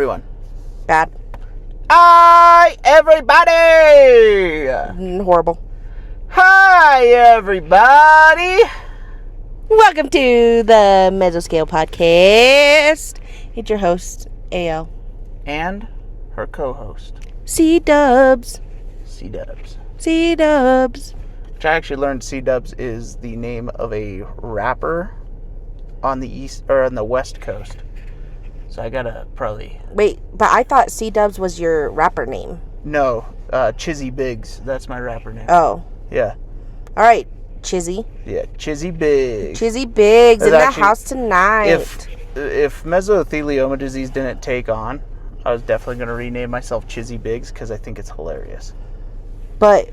everyone. Bad. Hi, everybody! Horrible. Hi, everybody! Welcome to the Mesoscale podcast. It's your host, AL. And her co-host, C-Dubs. C-Dubs. C-Dubs. Which I actually learned C-Dubs is the name of a rapper on the east or on the west coast. So I gotta probably... Wait, but I thought C-Dubs was your rapper name. No, Chizzy Biggs. That's my rapper name. Oh. Yeah. All right, Chizzy. Yeah, Chizzy Biggs. Chizzy Biggs in Actually, the house tonight. If mesothelioma disease didn't take on, I was definitely going to rename myself Chizzy Biggs because I think it's hilarious. But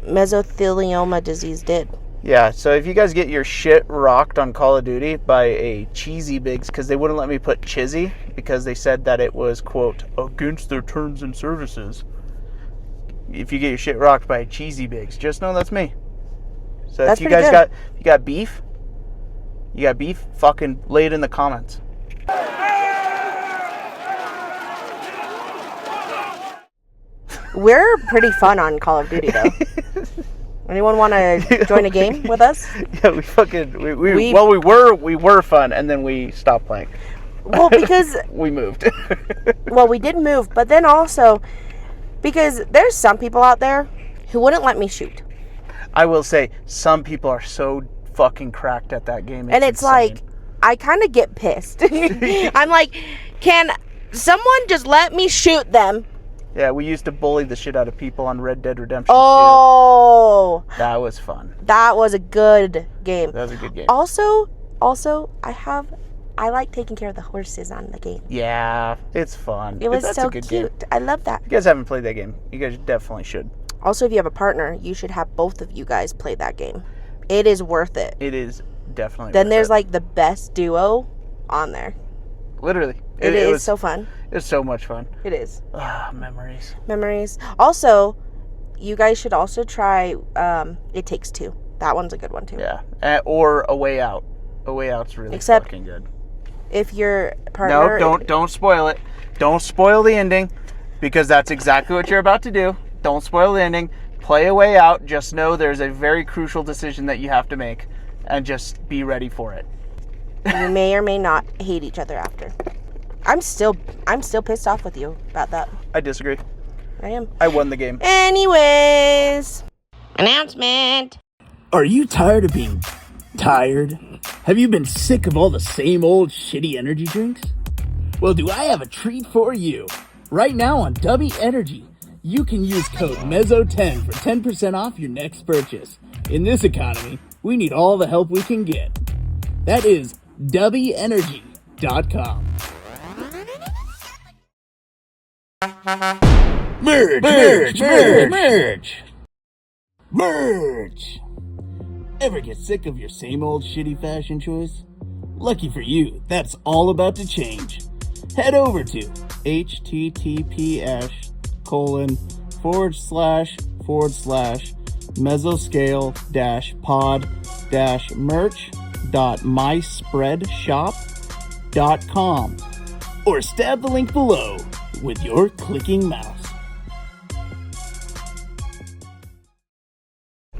mesothelioma disease did. Yeah, so if you guys get your shit rocked on Call of Duty by a Cheesy Biggs, because they wouldn't let me put Chizzy because they said that it was, quote, against their terms and services. If you get your shit rocked by a Cheesy Biggs, just know that's me. So that's if you guys good. you got beef, fucking lay it in the comments. We're pretty fun on Call of Duty, though. Anyone want to join a game with us? Yeah, we were fun, and then we stopped playing. Well, because we moved. Well, we did move, but then also because there's some people out there who wouldn't let me shoot. I will say some people are so fucking cracked at that game. And it's insane. like I kind of get pissed. I'm like, can someone just let me shoot them? Yeah, we used to bully the shit out of people on Red Dead Redemption 2. Oh, that was fun. That was a good game. That was a good game. Also, I like taking care of the horses on the game. Yeah, it's fun. It was That's so a good cute. Game. I love that. If you guys haven't played that game, you guys definitely should. Also, if you have a partner, you should have both of you guys play that game. It is worth it. It is definitely Then worth there's it. like the best duo on there. Literally. It is so fun. It's so much fun. It is. Memories. Also, you guys should also try It Takes Two. That one's a good one too. Yeah. Or A Way Out. A Way Out's really fucking good. If your partner... No, don't spoil it. Don't spoil the ending, because that's exactly what you're about to do. Don't spoil the ending. Play A Way Out. Just know there's a very crucial decision that you have to make, and just be ready for it. You may or may not hate each other after. I'm still pissed off with you about that. I disagree. I am. I won the game. Anyways. Announcement. Are you tired of being tired? Have you been sick of all the same old shitty energy drinks? Well, do I have a treat for you. Right now on Dubby Energy, you can use code MESO10 for 10% off your next purchase. In this economy, we need all the help we can get. That is dubbyenergy.com. Merch! Ever get sick of your same old shitty fashion choice? Lucky for you, that's all about to change. Head over to https:///merch.myspreadshop.com or stab the link below with your clicking mouse.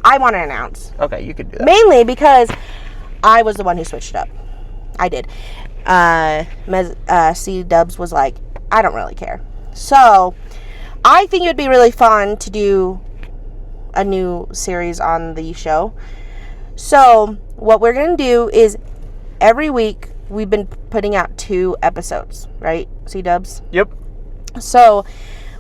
I want to announce. Okay, you can do that. Mainly because I was the one who switched it up. I did. C-Dubs was like, I don't really care. So, I think it would be really fun to do a new series on the show. So, what we're going to do is every week we've been putting out 2 episodes, right? C-Dubs? Yep. So,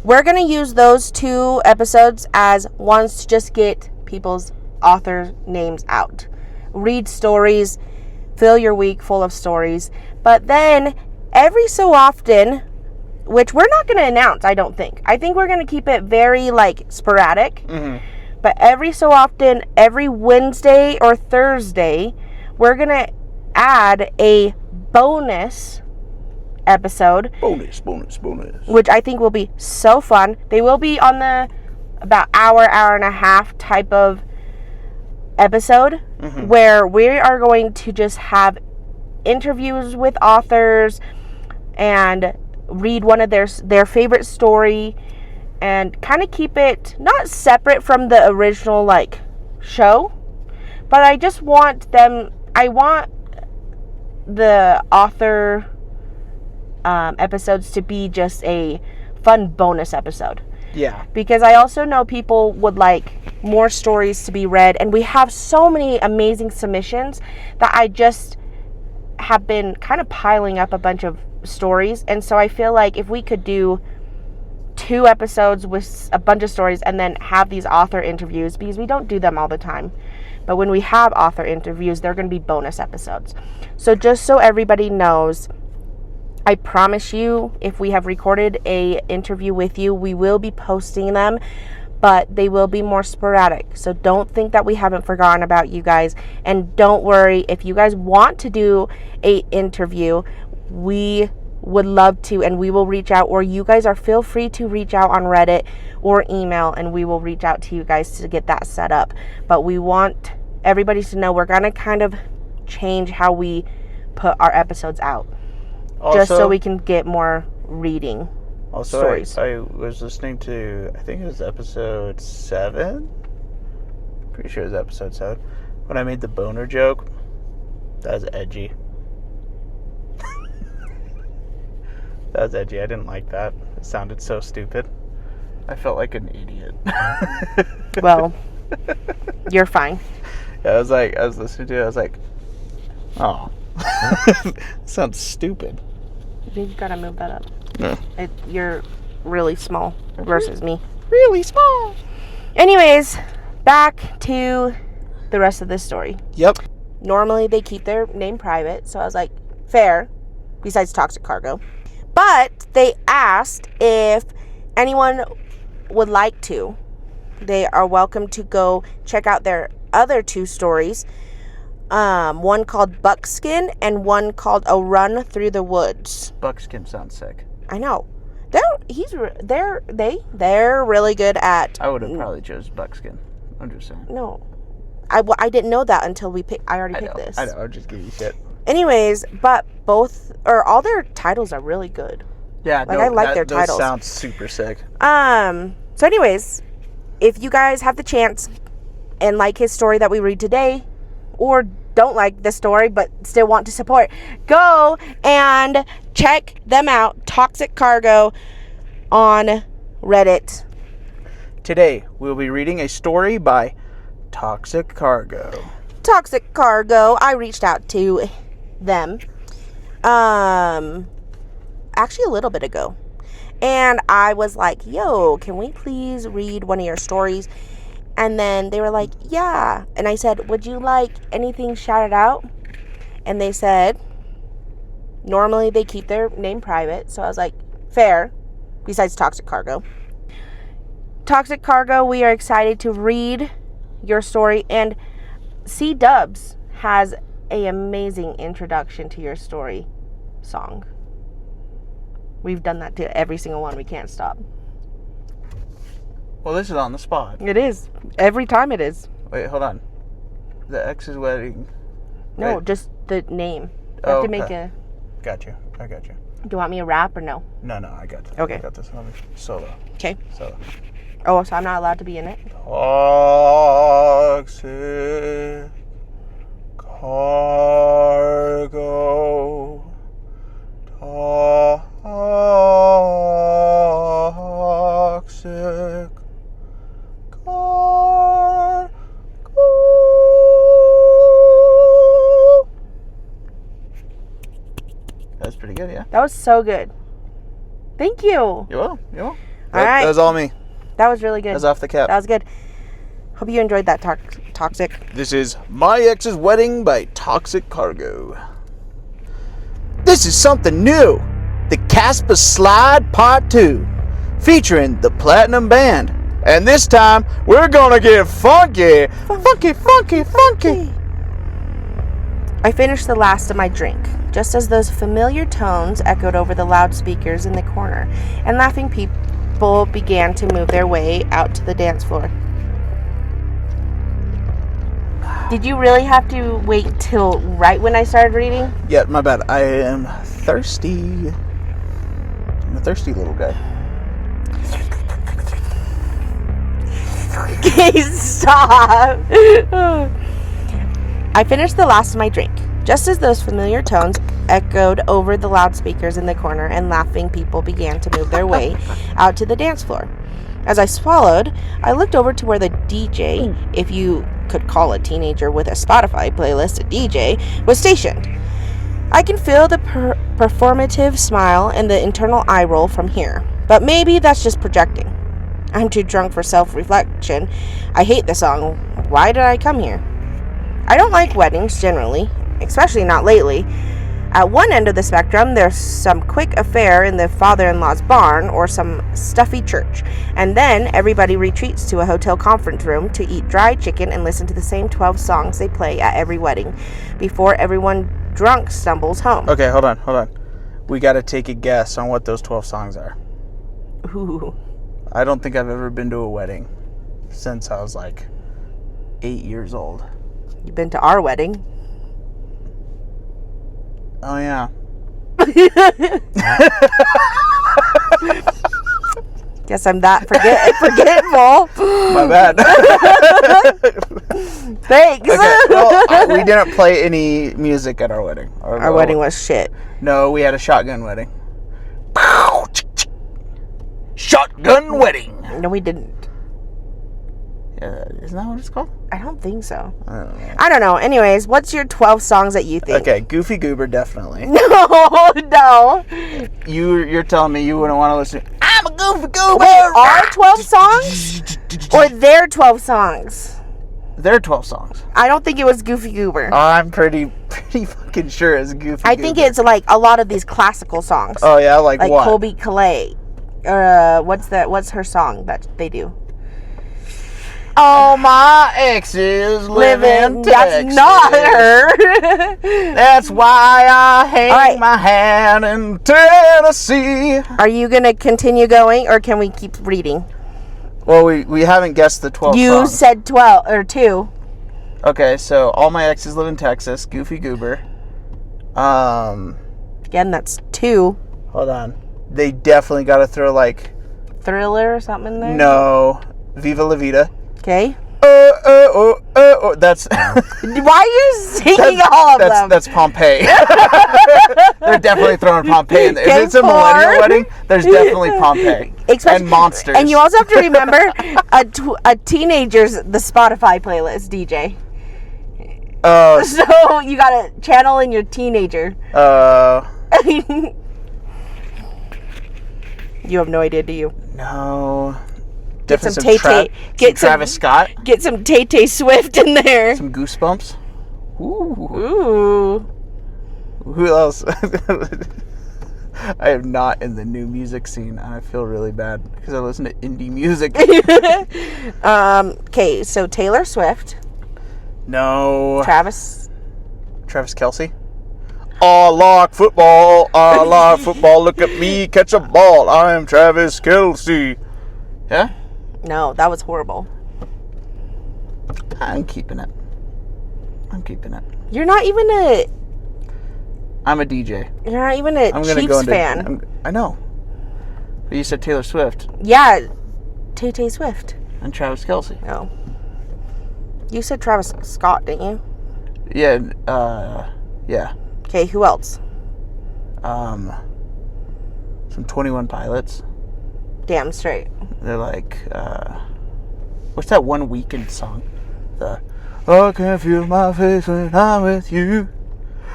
we're going to use those 2 episodes as ones to just get people's author names out. Read stories, fill your week full of stories. But then, every so often, which we're not going to announce, I don't think. I think we're going to keep it very, sporadic. Mm-hmm. But every so often, every Wednesday or Thursday, we're going to add a bonus episode. Bonus. Which I think will be so fun. They will be on the about hour and a half type of episode, where we are going to just have interviews with authors and read one of their favorite story and kind of keep it not separate from the original like show, but I just want I want the author episodes to be just a fun bonus episode. Yeah. Because I also know people would like more stories to be read, and we have so many amazing submissions that I just have been kind of piling up a bunch of stories. And so I feel like if we could do 2 episodes with a bunch of stories and then have these author interviews, because we don't do them all the time, but when we have author interviews, they're going to be bonus episodes. So just so everybody knows, I promise you, if we have recorded a interview with you, we will be posting them, but they will be more sporadic. So don't think that we haven't forgotten about you guys. And don't worry, if you guys want to do a interview, we would love to, and we will reach out, or you guys feel free to reach out on Reddit or email, and we will reach out to you guys to get that set up. But we want everybody to know we're going to kind of change how we put our episodes out. Also, just so we can get more reading stories. I was listening to, I think it was episode 7. Pretty sure it was episode 7. When I made the boner joke, that was edgy. That was edgy. I didn't like that. It sounded so stupid. I felt like an idiot. Well, you're fine. Yeah, I was listening to it. I was like, oh. Sounds stupid. I think you gotta move that up. No. You're really small versus me. Really small. Anyways, back to the rest of this story. Yep. Normally they keep their name private, so I was like, fair, besides Toxic Cargo. But they asked if anyone would like to. They are welcome to go check out their other 2 stories. One called Buckskin and one called A Run Through the Woods. Buckskin sounds sick. I know. They're really good at. I would have probably chose Buckskin. I'm just saying. No, I didn't know that until I already picked this. I know. I'll just give you shit. Anyways, but all their titles are really good. Yeah, I like their titles. Those sound super sick. So anyways, if you guys have the chance and like his story that we read today, or don't like the story but still want to support, go and check them out. Toxic Cargo on Reddit. Today, we'll be reading a story by Toxic Cargo. Toxic Cargo. I reached out to them actually a little bit ago, and I was like, yo, can we please read one of your stories? And then they were like, yeah. And I said, would you like anything shouted out? And they said, normally they keep their name private. So I was like, fair, besides Toxic Cargo. Toxic Cargo, we are excited to read your story. And C-Dubs has an amazing introduction to your story song. We've done that to every single one. We can't stop. Well, this is on the spot. It is. Every time it is. Wait, hold on. The ex's wedding. No, Wait. Just the name. You have to make a... Got you. I got you. Do you want me to rap or no? No, I got this. Okay. I got this. Let me solo. Okay. Solo. Oh, so I'm not allowed to be in it? Toxic Cargo. Toxic Cargo. That's pretty good, yeah? That was so good. Thank you. You will. All right. That was all me. That was really good. That was off the cap. That was good. Hope you enjoyed that Toxic. This is My Ex's Wedding by Toxic Cargo. This is something new. The Casper Slide Part 2. Featuring the Platinum Band. And this time, we're gonna get funky. Funky. I finished the last of my drink, just as those familiar tones echoed over the loudspeakers in the corner, and laughing people began to move their way out to the dance floor. Did you really have to wait till right when I started reading? Yeah, my bad. I am thirsty. thirsty little guy. Okay, stop. I finished the last of my drink, just as those familiar tones echoed over the loudspeakers in the corner and laughing people began to move their way out to the dance floor. As I swallowed, I looked over to where the DJ, if you could call a teenager with a Spotify playlist a DJ, was stationed. I can feel the performative smile and the internal eye roll from here, but maybe that's just projecting. I'm too drunk for self-reflection. I hate the song. Why did I come here? I don't like weddings generally, especially not lately. At one end of the spectrum, there's some quick affair in the father-in-law's barn or some stuffy church, and then everybody retreats to a hotel conference room to eat dry chicken and listen to the same 12 songs they play at every wedding before everyone drunk stumbles home. Okay, hold on. We got to take a guess on what those 12 songs are. Ooh. I don't think I've ever been to a wedding since I was like 8 years old. You've been to our wedding. Oh, yeah. Guess I'm that forgetful. My bad. Thanks. Okay, well, we didn't play any music at our wedding. Our wedding was shit. No, we had a shotgun wedding. Shotgun wedding. No, we didn't. Yeah, isn't that what it's called? I don't think so. I don't know. Anyways, what's your 12 songs that you think? Okay, Goofy Goober, definitely. No. You're telling me you wouldn't want to listen. I'm a Goofy Goober. Wait, our 12 songs? Or their 12 songs? Their 12 songs. I don't think it was Goofy Goober. I'm pretty fucking sure it's Goofy Goober. I think it's like a lot of these classical songs. Oh yeah, like what? Colby Calais. What's her song that they do? All my exes live in Texas. That's not her. That's why I hang my hat in Tennessee. Are you going to continue going or can we keep reading? Well, we haven't guessed the 12 songs. You said 12 or 2. Okay, so All My Exes Live in Texas, Goofy Goober. Again, that's 2. Hold on. They definitely got to throw like Thriller or something in there? No. Viva La Vida. Okay. That's why are you singing all of them? That's Pompeii. They're definitely throwing Pompeii in there. Okay, if it's a millennial wedding, there's definitely Pompeii. And monsters. And you also have to remember a teenager's the Spotify playlist DJ. So you gotta channel in your teenager. You have no idea, do you? No. Get some Tay-Tay. Get some Travis Scott. Get some Tay-Tay Swift in there. Some Goosebumps. Ooh. Who else? I am not in the new music scene, and I feel really bad because I listen to indie music. Okay, so Taylor Swift. No. Travis Kelce. I like football. Look at me catch a ball. I am Travis Kelce. Yeah? No, that was horrible. I'm keeping it. You're not even I'm a DJ. You're not even a Chiefs fan. I know. But you said Taylor Swift. Yeah, Tay-Tay Swift. And Travis Kelce. No. You said Travis Scott, didn't you? Yeah, yeah. Okay, who else? Some 21 Pilots. Damn straight. They're like, what's that one Weekend song? I can feel my face when I'm with you,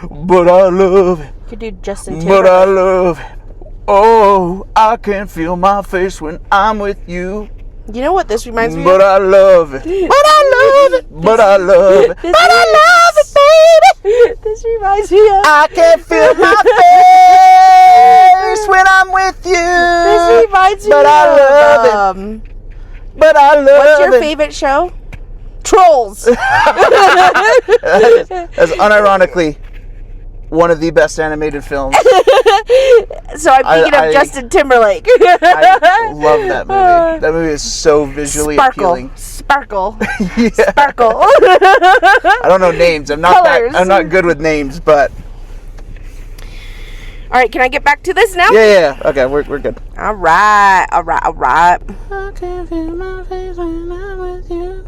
but I love it. You could do Justin Timberlake. But I love it. Oh, I can feel my face when I'm with you. You know what this reminds me of? But I love it. But I love it. But I love it. But I love it, baby. This reminds me of... I can feel my face when I'm with you. This reminds me but of... I love it. But I love it. What's your favorite show? Trolls. That's unironically one of the best animated films. So I'm thinking of Justin Timberlake. I love that movie. That movie is so visually appealing. Sparkle. Yeah. Sparkle. I don't know names. I'm not Colors. I'm not good with names, but All right, can I get back to this now? Yeah. Okay, we're good. All right. I can feel my face when I'm with you.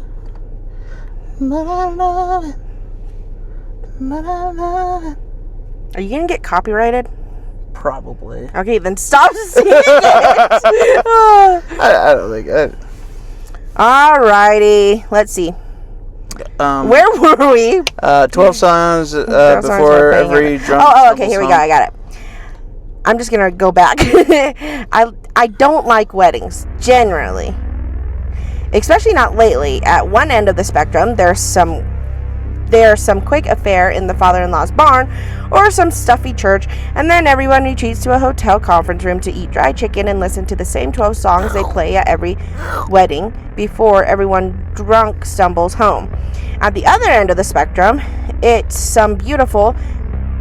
But I love it. Are you going to get copyrighted? Probably. Okay, then stop singing it. I don't think. Alrighty. Let's see. Where were we? 12 songs 12 songs before playing every ever. drunk. Oh, okay, here we go. I got it. I'm just gonna go back. I don't like weddings generally, especially not lately. At one end of the spectrum, there's some quick affair in the father-in-law's barn, or some stuffy church, and then everyone retreats to a hotel conference room to eat dry chicken and listen to the same 12 songs they play at every wedding before everyone drunk stumbles home. At the other end of the spectrum, it's some beautiful,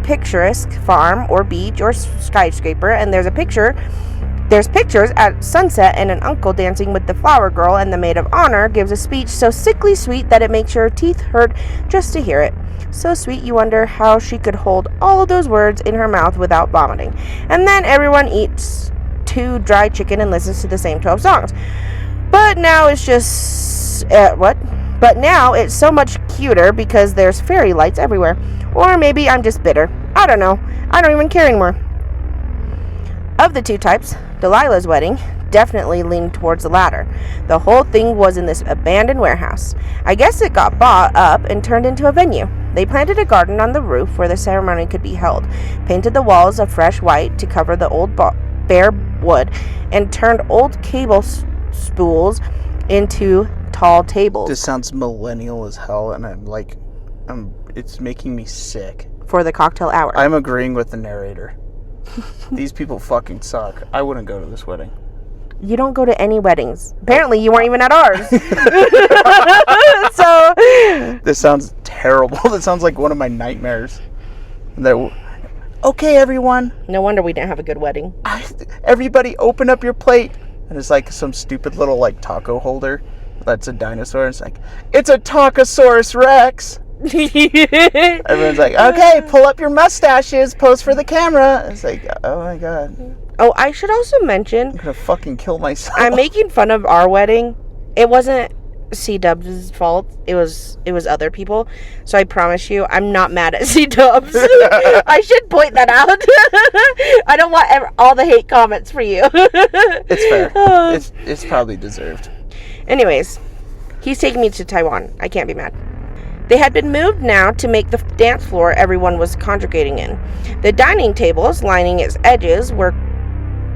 picturesque farm or beach or skyscraper, and there's pictures at sunset and an uncle dancing with the flower girl, and the maid of honor gives a speech so sickly sweet that it makes your teeth hurt just to hear it. So sweet you wonder how she could hold all of those words in her mouth without vomiting. And then everyone eats 2 dry chicken and listens to the same 12 songs. But now it's just But now it's so much cuter because there's fairy lights everywhere. Or maybe I'm just bitter. I don't know. I don't even care anymore. Of the 2 types, Delilah's wedding definitely leaned towards the latter. The whole thing was in this abandoned warehouse. I guess it got bought up and turned into a venue. They planted a garden on the roof where the ceremony could be held, painted the walls a fresh white to cover the old bare wood, and turned old cable spools into tall tables. This sounds millennial as hell, and it's making me sick. For the cocktail hour. I'm agreeing with the narrator. These people fucking suck. I wouldn't go to this wedding. You don't go to any weddings. Apparently, you weren't even at ours. So, this sounds terrible. This sounds like one of my nightmares. Okay, everyone. No wonder we didn't have a good wedding. Everybody, open up your plate. And it's like some stupid little taco holder. That's a dinosaur. It's like, it's a Tacosaurus Rex. Everyone's like, okay, pull up your mustaches, pose for the camera. It's like, oh my god. Oh, I should also mention, I'm gonna fucking kill myself. I'm making fun of our wedding. It wasn't C-Dubs' fault. It was other people. So I promise you, I'm not mad at C-Dubs. I should point that out. I don't want all the hate comments for you. It's fair. It's probably deserved. Anyways, he's taking me to Taiwan. I can't be mad. They had been moved now to make the dance floor everyone was congregating in. The dining tables lining its edges were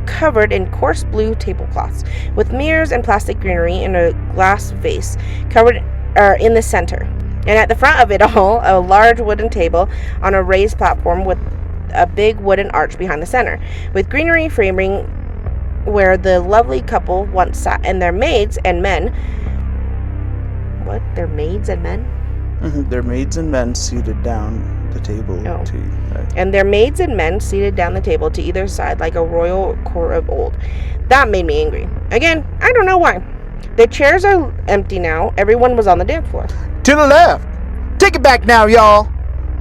covered in coarse blue tablecloths with mirrors and plastic greenery in a glass vase covered in the center. And at the front of it all, a large wooden table on a raised platform with a big wooden arch behind the center, with greenery framing where the lovely couple once sat, and their maids and men. What? Their maids and men? Mm-hmm. Their maids and men seated down the table. Oh. And their maids and men seated down the table to either side like a royal court of old. That made me angry. Again, I don't know why. The chairs are empty now. Everyone was on the dance floor. To the left. Take it back now, y'all.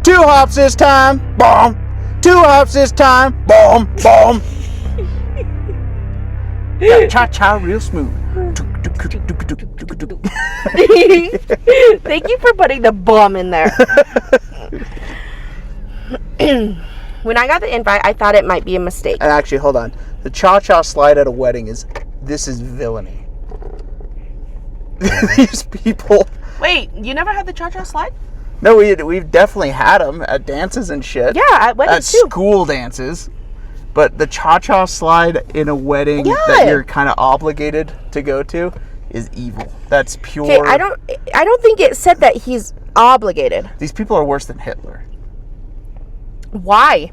2 hops this time. Boom. 2 hops this time. Boom. Boom. Cha-cha real smooth. Thank you for putting the bum in there. When I got the invite, I thought it might be a mistake. And actually, hold on. The cha-cha slide at a wedding is villainy. These people. Wait, you never had the cha-cha slide? No, we've definitely had them at dances and shit. Yeah, at weddings too. At school dances. But the cha-cha slide in a wedding that you're kind of obligated to go to is evil. That's pure. Okay, I don't think it said that he's obligated. These people are worse than Hitler. Why?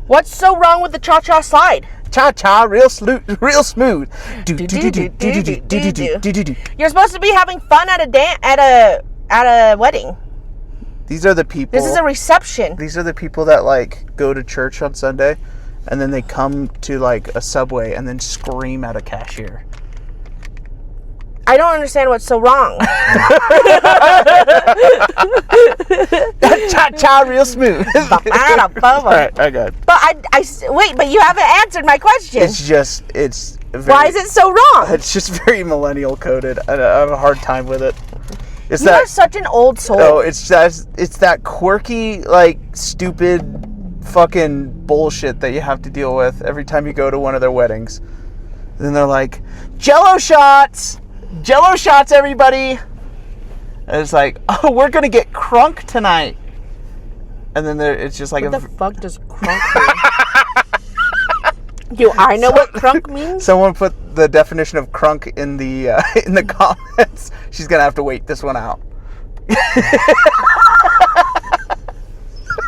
What's so wrong with the cha-cha slide? Cha-cha real smooth. You're supposed to be having fun at a wedding. These are the people. This is a reception. These are the people that go to church on Sunday, and then they come to a Subway and then scream at a cashier. I don't understand what's so wrong. Cha-cha real smooth. Alright, I got it. But wait, but you haven't answered my question. It's very, why is it so wrong? It's just very millennial coded. I have a hard time with it. You are such an old soul. No, it's that quirky, like, stupid fucking bullshit that you have to deal with every time you go to one of their weddings. Then they're like, Jello shots, everybody. And it's like, oh, we're gonna get crunk tonight. And then it's just like, what the fuck does crunk mean? Do I know what crunk means? Someone put the definition of crunk in the comments. She's gonna have to wait this one out.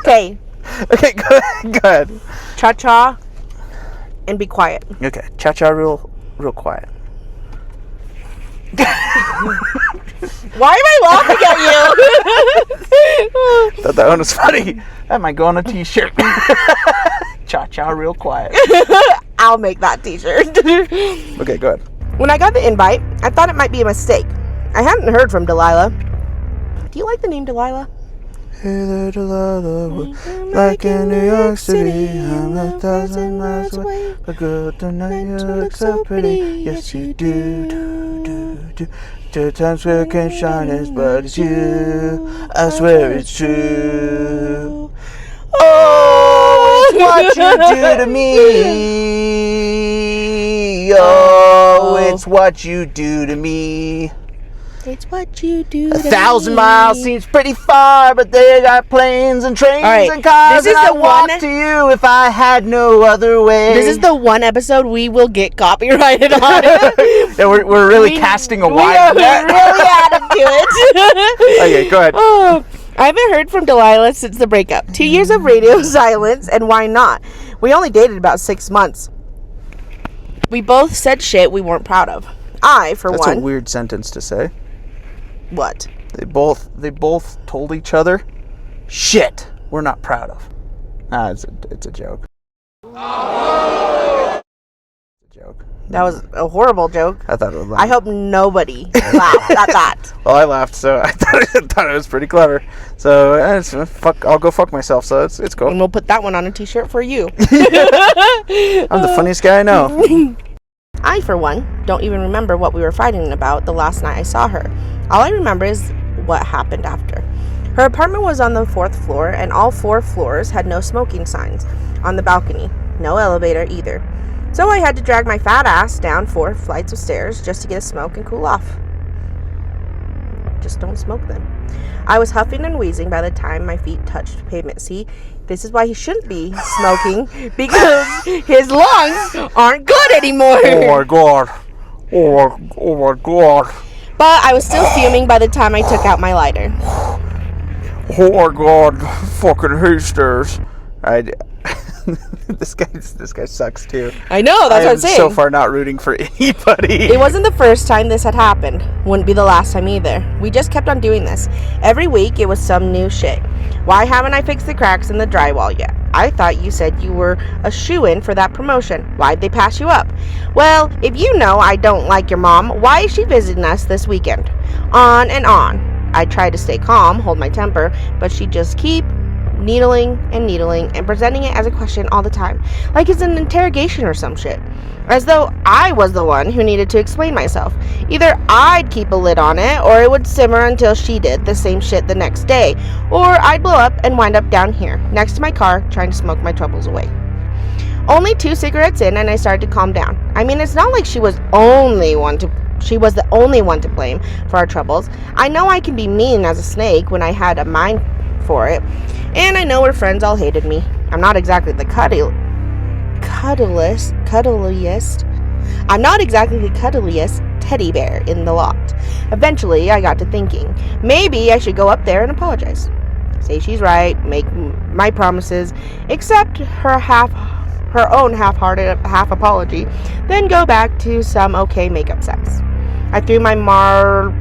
Okay. Okay, go ahead. Cha-cha and be quiet. Okay, cha-cha real quiet. Why am I laughing at you? Thought that one was funny. That might go on a t-shirt. Cha-cha real quiet. I'll make that t-shirt. Okay, go ahead. When I got the invite, I thought it might be a mistake. I hadn't heard from Delilah. Do you like the name Delilah? Hey there, Delilah, like in New York City, I'm 1,000 miles away, but good tonight you look so pretty, yes you do. 2 times where can shine as bright as you, I swear it's true. Oh, it's what you do to me, oh, it's what you do to me. It's what you do. 1,000 miles seems pretty far, but they got planes and trains and cars, and I'd walk to you if I had no other way. This is the one episode we will get copyrighted on. Yeah, we're really casting a wide net. We really added to it. Okay, go ahead. Oh, I haven't heard from Delilah since the breakup. 2 years of radio silence, and why not? We only dated about 6 months. We both said shit we weren't proud of. I, for one... That's a weird sentence to say. What? They both told each other, shit, we're not proud of. It's a joke. It's a joke. That was a horrible joke. I thought it was. I hope nobody laughed at that. Well, I laughed, so I thought it was pretty clever. So I'll go fuck myself. So it's cool. And we'll put that one on a t-shirt for you. I'm the funniest guy I know. I, for one, don't even remember what we were fighting about the last night I saw her. All I remember is what happened after. Her apartment was on the 4th floor, and all 4 floors had no smoking signs on the balcony. No elevator either. So I had to drag my fat ass down 4 flights of stairs just to get a smoke and cool off. Just don't smoke then. I was huffing and wheezing by the time my feet touched pavement. See, this is why he shouldn't be smoking, because his lungs aren't good anymore. Oh my god. Oh my god. But I was still fuming by the time I took out my lighter. Oh my god. Fucking hate stairs. This guy sucks too. I know, that's what I'm saying. So far not rooting for anybody. It wasn't the first time this had happened. Wouldn't be the last time either. We just kept on doing this. Every week it was some new shit. Why haven't I fixed the cracks in the drywall yet? I thought you said you were a shoo-in for that promotion. Why'd they pass you up? Well, if you know I don't like your mom, why is she visiting us this weekend? On and on. I tried to stay calm, hold my temper, but she'd just keep needling and presenting it as a question all the time, like it's an interrogation or some shit, as though I was the one who needed to explain myself. Either I'd keep a lid on it, or it would simmer until she did the same shit the next day, or I'd blow up and wind up down here next to my car trying to smoke my troubles away. Only 2 cigarettes in and I started to calm down. I mean, it's not like she was the only one to blame for our troubles. I know I can be mean as a snake when I had a mind for it, and I know her friends all hated me. I'm not exactly the cuddliest. I'm not exactly the cuddliest teddy bear in the lot. Eventually, I got to thinking, maybe I should go up there and apologize. Say she's right, make my promises, accept her own half-hearted half apology, then go back to some okay makeup sex. I threw my Marlboro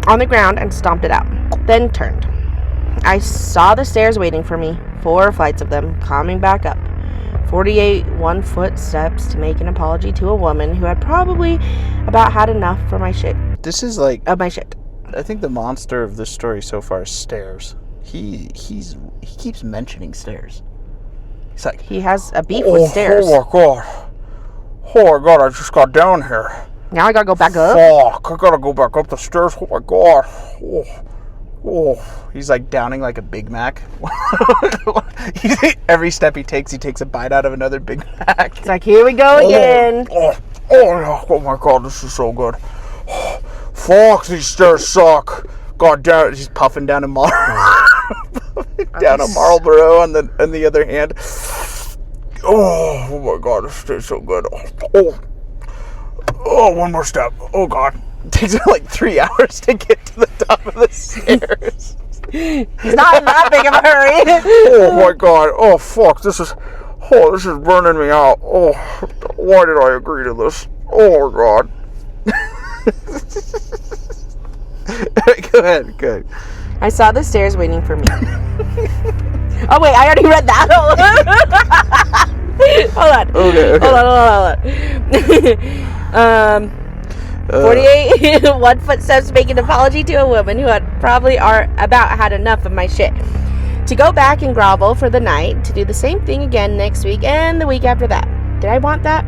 on the ground and stomped it out, then turned. I saw the stairs waiting for me, 4 flights of them, coming back up. 48 1-foot steps to make an apology to a woman who had probably about had enough for my shit. This is like... Of my shit. I think the monster of this story so far is stairs. He keeps mentioning stairs. He's like... He has a beef with stairs. Oh, my God. Oh, my God, I just got down here. Now I gotta go back up? Fuck, I gotta go back up the stairs. Oh, my God. Oh. He's like downing like a Big Mac. Every step he takes a bite out of another Big Mac. It's like, here we go again. Oh my God, this is so good. Fuck, these stairs suck. God damn it, he's puffing down a down a Marlboro on the other hand. Oh my God, this tastes so good. Oh, one more step. Oh God. It takes like 3 hours to get to the top of the stairs. He's not in that big of a hurry. Oh my God. Oh fuck. This is burning me out. Oh, why did I agree to this? Oh my God. Go ahead. Good. I saw the stairs waiting for me. Oh wait, I already read that. Hold on. Okay. Hold on. 48 1-foot steps to make an apology to a woman who had probably about had enough of my shit. To go back and grovel for the night, to do the same thing again next week and the week after that. Did I want that?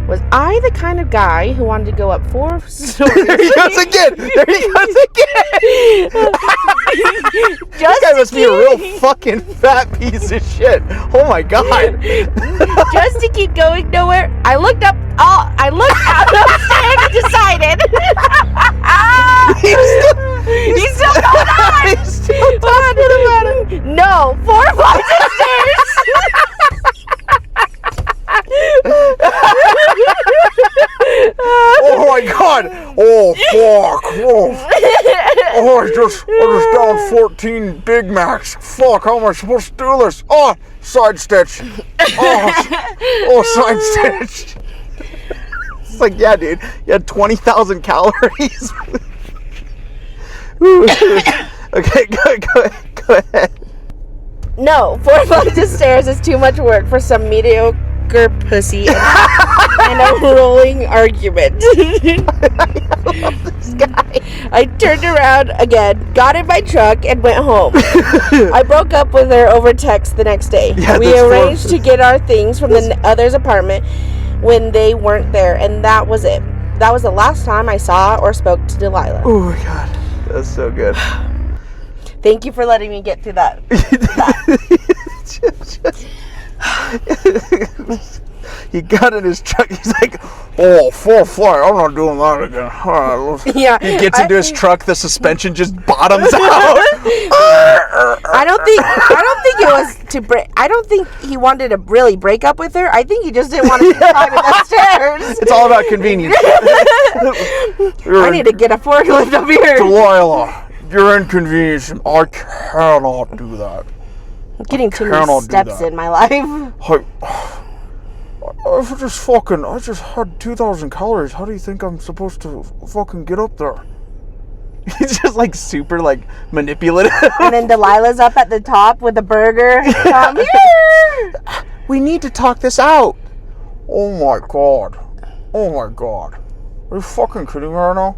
Was I the kind of guy who wanted to go up 4 stories? There he goes again. This guy must be a real fucking fat piece of shit. Oh my God. Just to keep going nowhere, I looked out upstairs and decided. He's still going on. He's still talking about it. No, 4 flights of stairs. Oh my God! Oh fuck! Oh, I just down 14 Big Macs. Fuck! How am I supposed to do this? Oh, side stitch. Oh, side stitch. It's like, yeah, dude. You had 20,000 calories. Okay, go ahead. No, 4 flights of stairs is too much work for some mediocre pussy and a rolling argument. I love this guy. I turned around again, got in my truck, and went home. I broke up with her over text the next day. Yeah, we arranged to get our things from the other's apartment when they weren't there, and that was it. That was the last time I saw or spoke to Delilah. Oh my God, that's so good. Thank you for letting me get through that. He got in his truck. He's like, "Oh, 4 flight. I'm not doing that again." All right, yeah. He gets into his truck. The suspension just bottoms out. I don't think it was to break. I don't think he wanted to really break up with her. I think he just didn't want to climb the stairs. It's all about convenience. I need to get a forklift up here. Delilah, you're inconvenienced. I cannot do that. I'm getting too many steps in my life. I just had 2,000 calories. How do you think I'm supposed to fucking get up there? He's just like super like manipulative. And then Delilah's up at the top with a burger. Come here. We need to talk this out. Oh my God. Oh my God. Are you fucking kidding me right now?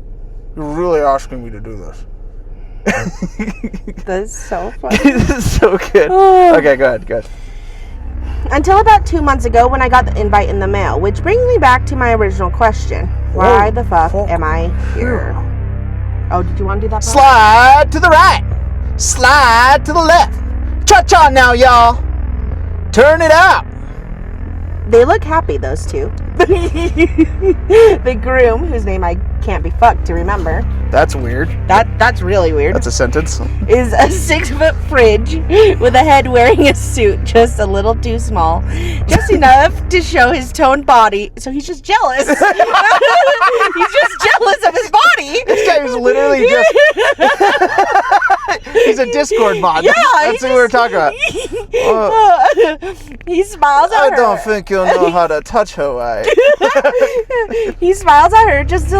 You're really asking me to do this. That's so funny. This is so good. Okay, go ahead. Until about 2 months ago when I got the invite in the mail, which brings me back to my original question. Why the fuck am I here? Oh, did you want to do that part? Slide to the right. Slide to the left. Cha-cha now, y'all. Turn it up. They look happy, those two. The groom, whose name I can't be fucked to remember. That's weird. That's really weird. That's a sentence. Is a 6-foot fridge with a head wearing a suit just a little too small. Just enough to show his toned body. So he's just jealous. He's just jealous of his body. This guy is literally just... He's a Discord mod. Yeah, that's what we were talking about. He smiles at her. I don't think you'll know how to touch Hawaii. He smiles at her just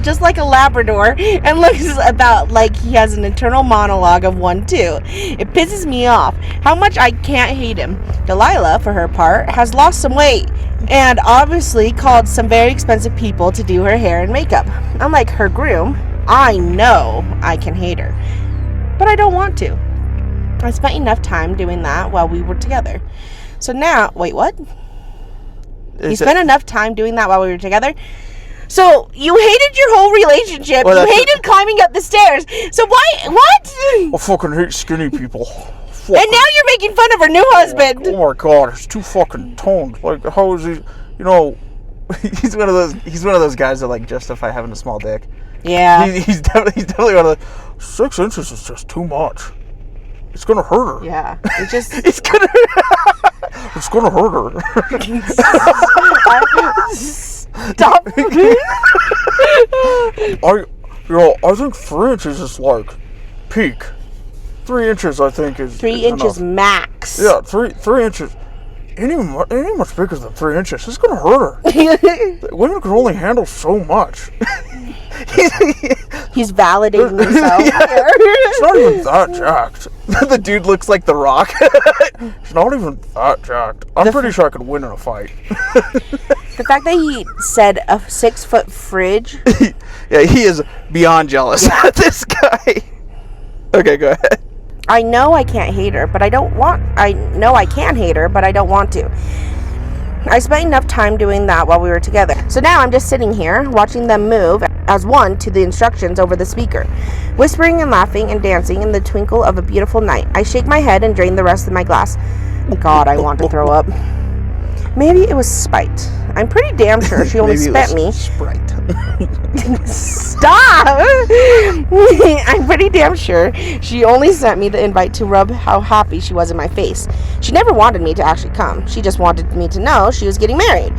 just like a Labrador and looks about like he has an internal monologue of one too. It pisses me off how much I can't hate him. Delilah, for her part, has lost some weight and obviously called some very expensive people to do her hair and makeup. Unlike her groom, I know I can hate her, but I don't want to. I spent enough time doing that while we were together. So now, wait, what? You spent enough time doing that while we were together? So, you hated your whole relationship. You hated climbing up the stairs. So why, what? I fucking hate skinny people. And now you're making fun of her new husband. Oh my god, he's too fucking toned. Like, how is he, you know, he's one of those guys that, like, justify having a small dick. Yeah. He's definitely one of the, 6 inches is just too much. It's gonna hurt her. Yeah. It's just... it's gonna hurt her. Stop. I think 3 inches is like peak. 3 inches, I think, is 3 inches enough. max. Yeah, 3 inches. Ain't much bigger than 3 inches. It's gonna hurt her. Women can only handle so much. He's validating himself. Yeah, it's not even that jacked. The dude looks like The Rock. It's not even that jacked. I'm pretty sure I could win in a fight. The fact that he said a 6-foot fridge. Yeah, he is beyond jealous at this guy. Okay, go ahead. I know I can't hate her, but I know I can hate her, but I don't want to. I spent enough time doing that while we were together. So now I'm just sitting here, watching them move as one to the instructions over the speaker, whispering and laughing and dancing in the twinkle of a beautiful night. I shake my head and drain the rest of my glass. God, I want to throw up. Maybe it was spite. I'm pretty damn sure she only spent me... Sprite. Stop! I'm pretty damn sure she only sent me the invite to rub how happy she was in my face. She never wanted me to actually come. She just wanted me to know she was getting married.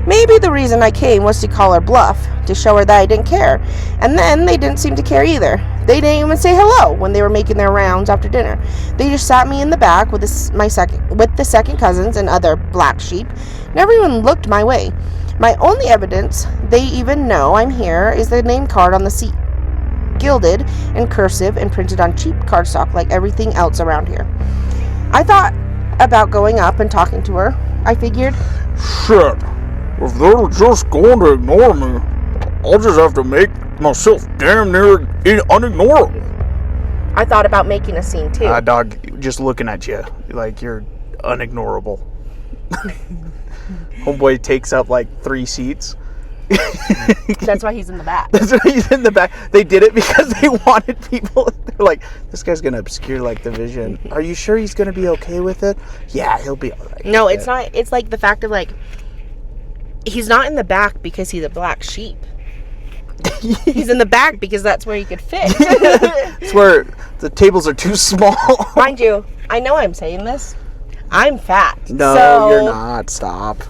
Maybe the reason I came was to call her bluff, to show her that I didn't care. And then they didn't seem to care either. They didn't even say hello when they were making their rounds after dinner. They just sat me in the back with the second cousins and other black sheep. Never even looked my way. My only evidence they even know I'm here is the name card on the seat, gilded and cursive and printed on cheap cardstock like everything else around here. I thought about going up and talking to her. I figured, shit, if they're just going to ignore me, I'll just have to make myself damn near unignorable. I thought about making a scene too. Dog, just looking at you, like you're unignorable. Homeboy takes up like 3 seats. That's why he's in the back. That's why he's in the back. They did it because they wanted people. They're like, this guy's gonna obscure like the vision. Are you sure he's gonna be okay with it? Yeah, he'll be alright. No, it's not. It's like the fact of like, he's not in the back because he's a black sheep. He's in the back because that's where he could fit. It's where the tables are too small. Mind you, I know I'm saying this. I'm fat. No, so you're not. Stop.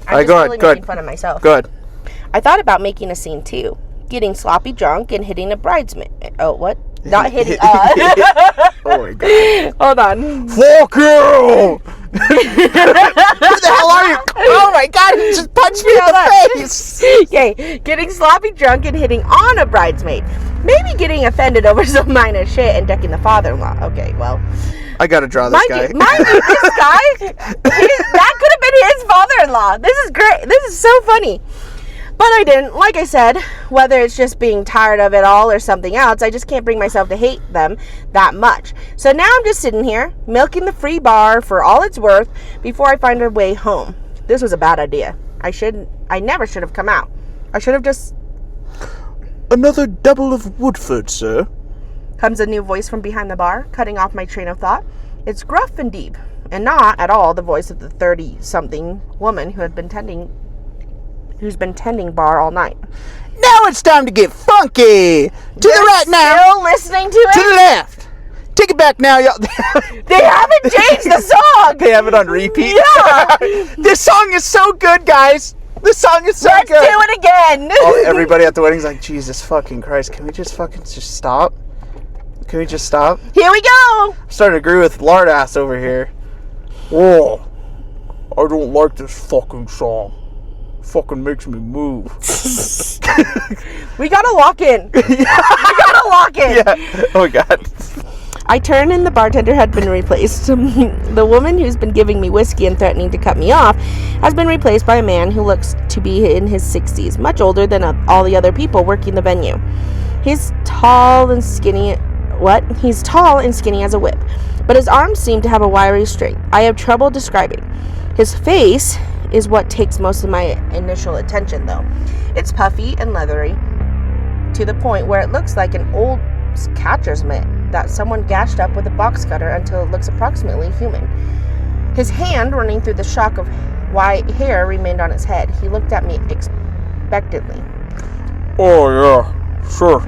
I'm just really making fun of myself. Good. I thought about making a scene too. Getting sloppy drunk and hitting a bridesmaid. Oh, what? Not hitting. Oh my god. Hold on. Fuck you! Who the hell are you? Oh my god, he just punched me in the face! Okay, getting sloppy drunk and hitting on a bridesmaid. Maybe getting offended over some minor shit and decking the father-in-law. Okay, well. I gotta draw this guy. Mind you, this guy, that could have been his father-in-law. This is great. This is so funny. But I didn't. Like I said, whether it's just being tired of it all or something else, I just can't bring myself to hate them that much. So now I'm just sitting here, milking the free bar for all it's worth before I find our way home. This was a bad idea. I never should have come out. I should have just... Another double of Woodford, sir. Comes a new voice from behind the bar, cutting off my train of thought. It's gruff and deep, and not at all the voice of the 30-something woman who's been tending bar all night. Now it's time to get funky! To the right now! Still listening to it? To the left! Take it back now, y'all. They haven't changed the song! They have it on repeat? Yeah! This song is so good, guys! This song is so good! Let's do it again! Oh, everybody at the wedding's like, Jesus fucking Christ, can we just stop? Can we just stop? Here we go! I'm starting to agree with Lardass over here. Whoa. I don't like this fucking song. Fucking makes me move. We gotta lock in. We gotta lock in. Yeah. Oh my god. I turned and the bartender had been replaced. The woman who's been giving me whiskey and threatening to cut me off has been replaced by a man who looks to be in his 60s, much older than all the other people working the venue. He's tall and skinny. He's tall and skinny as a whip, but his arms seem to have a wiry strength. I have trouble describing. His face is what takes most of my initial attention, though. It's puffy and leathery to the point where it looks like an old catcher's mitt that someone gashed up with a box cutter until it looks approximately human. His hand, running through the shock of white hair, remained on his head. He looked at me expectantly. Oh, yeah, sure.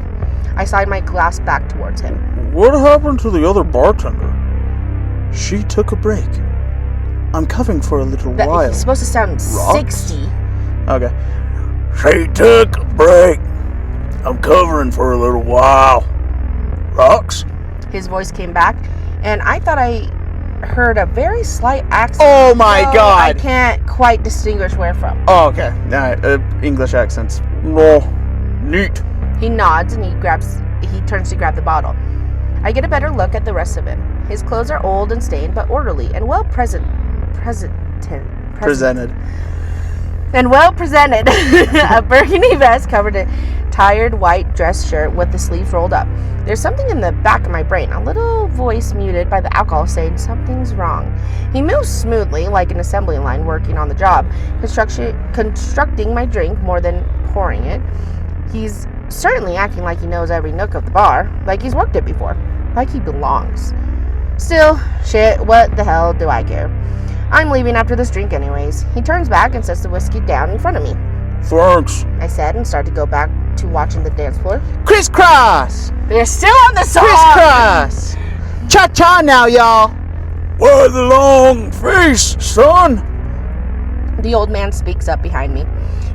I slid my glass back towards him. What happened to the other bartender? She took a break. I'm covering for a little while. He's supposed to sound Rocks? 60. Okay. She took a break. I'm covering for a little while. Rocks? His voice came back, and I thought I heard a very slight accent. Oh my god! I can't quite distinguish where from. Oh, okay. English accents. No. Neat. He nods and he turns to grab the bottle. I get a better look at the rest of him. His clothes are old and stained, but orderly and well presented. And well presented. A burgundy vest covered a tired white dress shirt with the sleeves rolled up. There's something in the back of my brain, a little voice muted by the alcohol saying something's wrong. He moves smoothly, like an assembly line working on the job, constructing my drink more than pouring it. He's certainly acting like he knows every nook of the bar, like he's worked it before, like he belongs. Still, shit, what the hell do I care? I'm leaving after this drink anyways. He turns back and sets the whiskey down in front of me. Thanks, I said, and started to go back to watching the dance floor. Crisscross! They're still on the song! Crisscross! Cha-cha now, y'all! Why the long face, son? The old man speaks up behind me.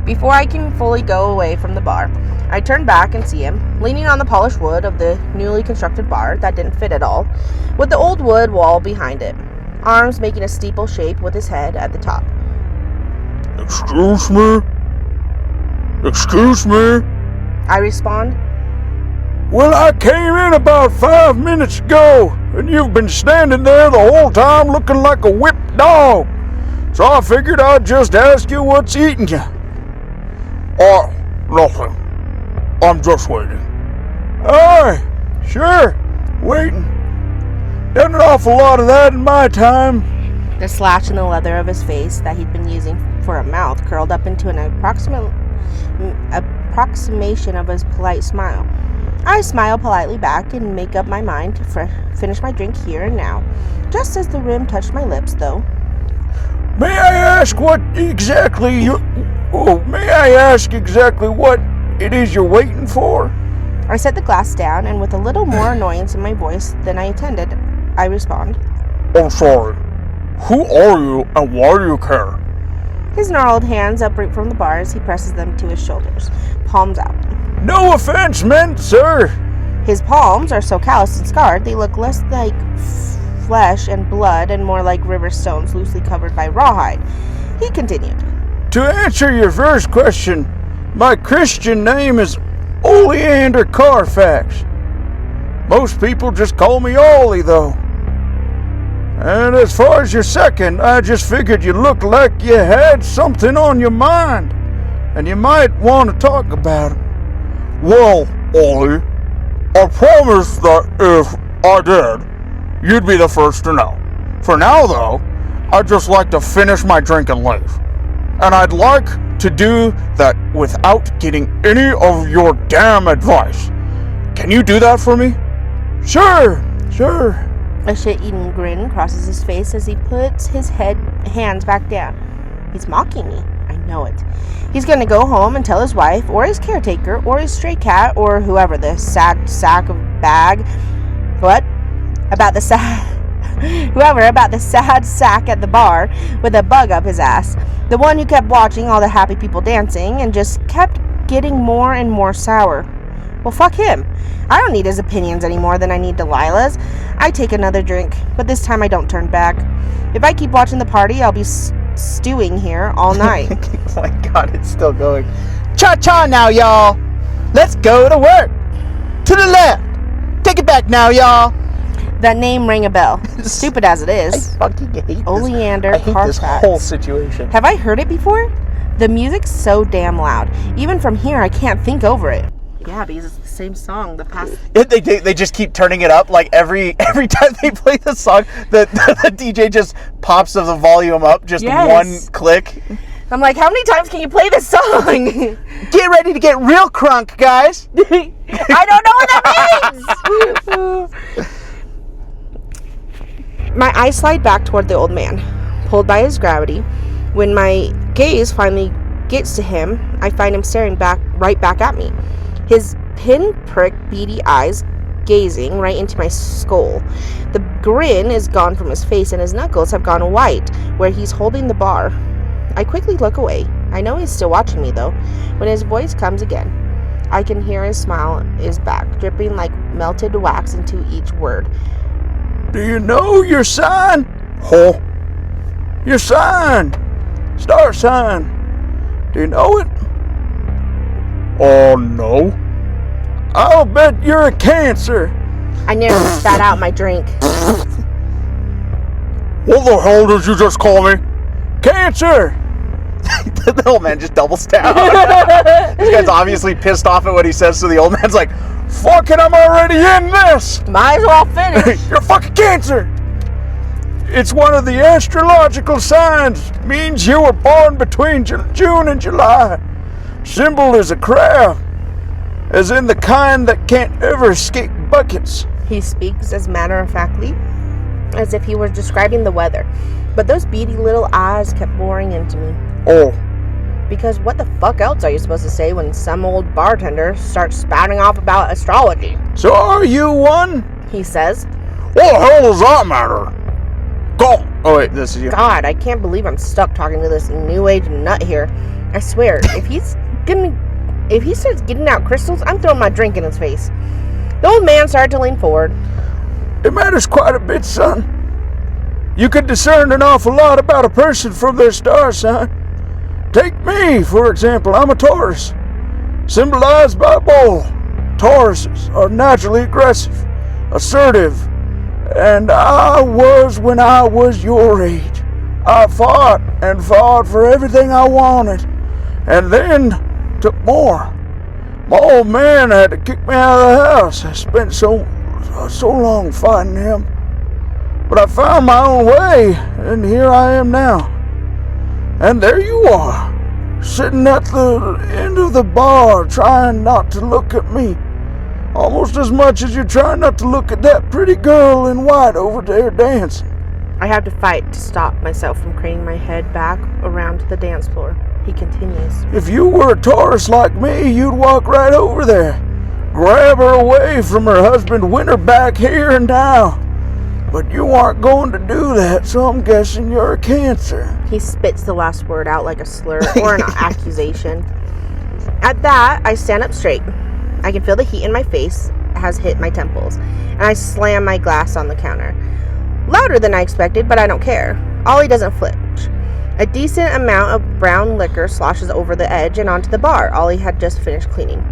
Before I can fully go away from the bar, I turn back and see him, leaning on the polished wood of the newly constructed bar that didn't fit at all, with the old wood wall behind it, arms making a steeple shape with his head at the top. Excuse me? Excuse me? I respond. Well, I came in about 5 minutes ago, and you've been standing there the whole time looking like a whipped dog. So I figured I'd just ask you what's eating you. Oh, nothing. I'm just waiting. Aye, sure, waiting. Done an awful lot of that in my time. The slash in the leather of his face that he'd been using for a mouth curled up into an approximation of his polite smile. I smile politely back and make up my mind to finish my drink here and now, just as the rim touched my lips, though. May I ask what exactly what it is you're waiting for? I set the glass down, and with a little more annoyance in my voice than I intended, I respond. I'm sorry. Who are you and why do you care? His gnarled hands uproot from the bar as he presses them to his shoulders, palms out. No offense meant, sir. His palms are so calloused and scarred, they look less like flesh and blood and more like river stones loosely covered by rawhide. He continued. To answer your first question, my Christian name is Oleander Carfax. Most people just call me Ollie, though. And as far as your second, I just figured you looked like you had something on your mind, and you might want to talk about it. Well, Ollie, I promise that if I did, you'd be the first to know. For now, though, I'd just like to finish my drink and leave. And I'd like to do that without getting any of your damn advice. Can you do that for me? Sure. A shit-eating grin crosses his face as he puts his hands back down. He's mocking me. I know it. He's gonna go home and tell his wife, or his caretaker, or his stray cat, or whoever the sad sack of bag. What? About the sad... Whoever about the sad sack at the bar with a bug up his ass. The one who kept watching all the happy people dancing and just kept getting more and more sour. Well, fuck him. I don't need his opinions any more than I need Delilah's. I take another drink, but this time I don't turn back. If I keep watching the party, I'll be stewing here all night. Oh my God, it's still going. Cha-cha now, y'all. Let's go to work. To the left. Take it back now, y'all. That name rang a bell. Stupid as it is. I fucking hate this. Oleander I hate this Carfax. whole situation. Have I heard it before? The music's so damn loud. Even from here, I can't think over it. Yeah, because it's the same song. The past. They just keep turning it up. Like every time they play the song, the DJ just pops the volume up just one click. I'm like, how many times can you play this song? Get ready to get real crunk, guys. I don't know what that means. My eyes slide back toward the old man, pulled by his gravity. When my gaze finally gets to him, I find him staring right back at me. His pinprick beady eyes gazing right into my skull. The grin is gone from his face and his knuckles have gone white where he's holding the bar. I quickly look away. I know he's still watching me though. When his voice comes again, I can hear his smile is back, dripping like melted wax into each word. Do you know your sign? Oh, your sign. Star sign. Do you know it? Oh, no. I'll bet you're a Cancer. I nearly spat out my drink. What the hell did you just call me? Cancer! The old man just doubles down. This guy's obviously pissed off at what he says, so the old man's like, fuck it, I'm already in this! Might as well finish. You're fucking Cancer! It's one of the astrological signs. Means you were born between June and July. Symbol is a crab, as in the kind that can't ever escape buckets. He speaks as matter-of-factly, as if he were describing the weather. But those beady little eyes kept boring into me. Oh. Because what the fuck else are you supposed to say when some old bartender starts spouting off about astrology? So are you one? He says. What the hell does that matter? Go. Oh wait, this is you. God, I can't believe I'm stuck talking to this new age nut here. I swear, if he starts getting out crystals, I'm throwing my drink in his face. The old man started to lean forward. It matters quite a bit, son. You can discern an awful lot about a person from their star sign. Take me, for example. I'm a Taurus, symbolized by a bull. Tauruses are naturally aggressive, assertive, and I was when I was your age. I fought and fought for everything I wanted, and then took more. My old man had to kick me out of the house. I spent so long fighting him. But I found my own way, and here I am now. And there you are, sitting at the end of the bar, trying not to look at me. Almost as much as you're trying not to look at that pretty girl in white over there dancing. I have to fight to stop myself from craning my head back around to the dance floor. He continues. If you were a Taurus like me, you'd walk right over there, grab her away from her husband, win her back here and now. But you aren't going to do that, so I'm guessing you're a Cancer. He spits the last word out like a slur or an accusation. At that, I stand up straight. I can feel the heat in my face has hit my temples, and I slam my glass on the counter. Louder than I expected, but I don't care. Ollie doesn't flinch. A decent amount of brown liquor sloshes over the edge and onto the bar Ollie had just finished cleaning.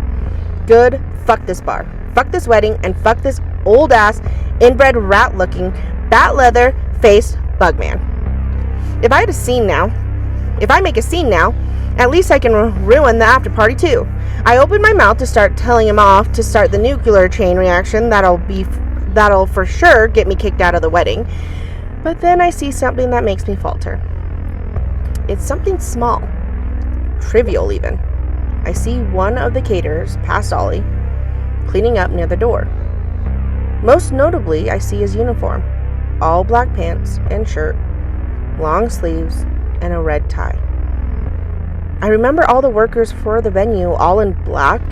Good. Fuck this bar. Fuck this wedding, and fuck this old-ass, inbred, rat-looking, bat-leather-faced bugman. If I make a scene now, at least I can ruin the after-party too. I open my mouth to start telling him off to start the nuclear chain reaction that'll for sure get me kicked out of the wedding. But then I see something that makes me falter. It's something small, trivial even. I see one of the caterers, past Ollie, cleaning up near the door. Most notably, I see his uniform. All black pants and shirt, long sleeves, and a red tie. I remember all the workers for the venue all in black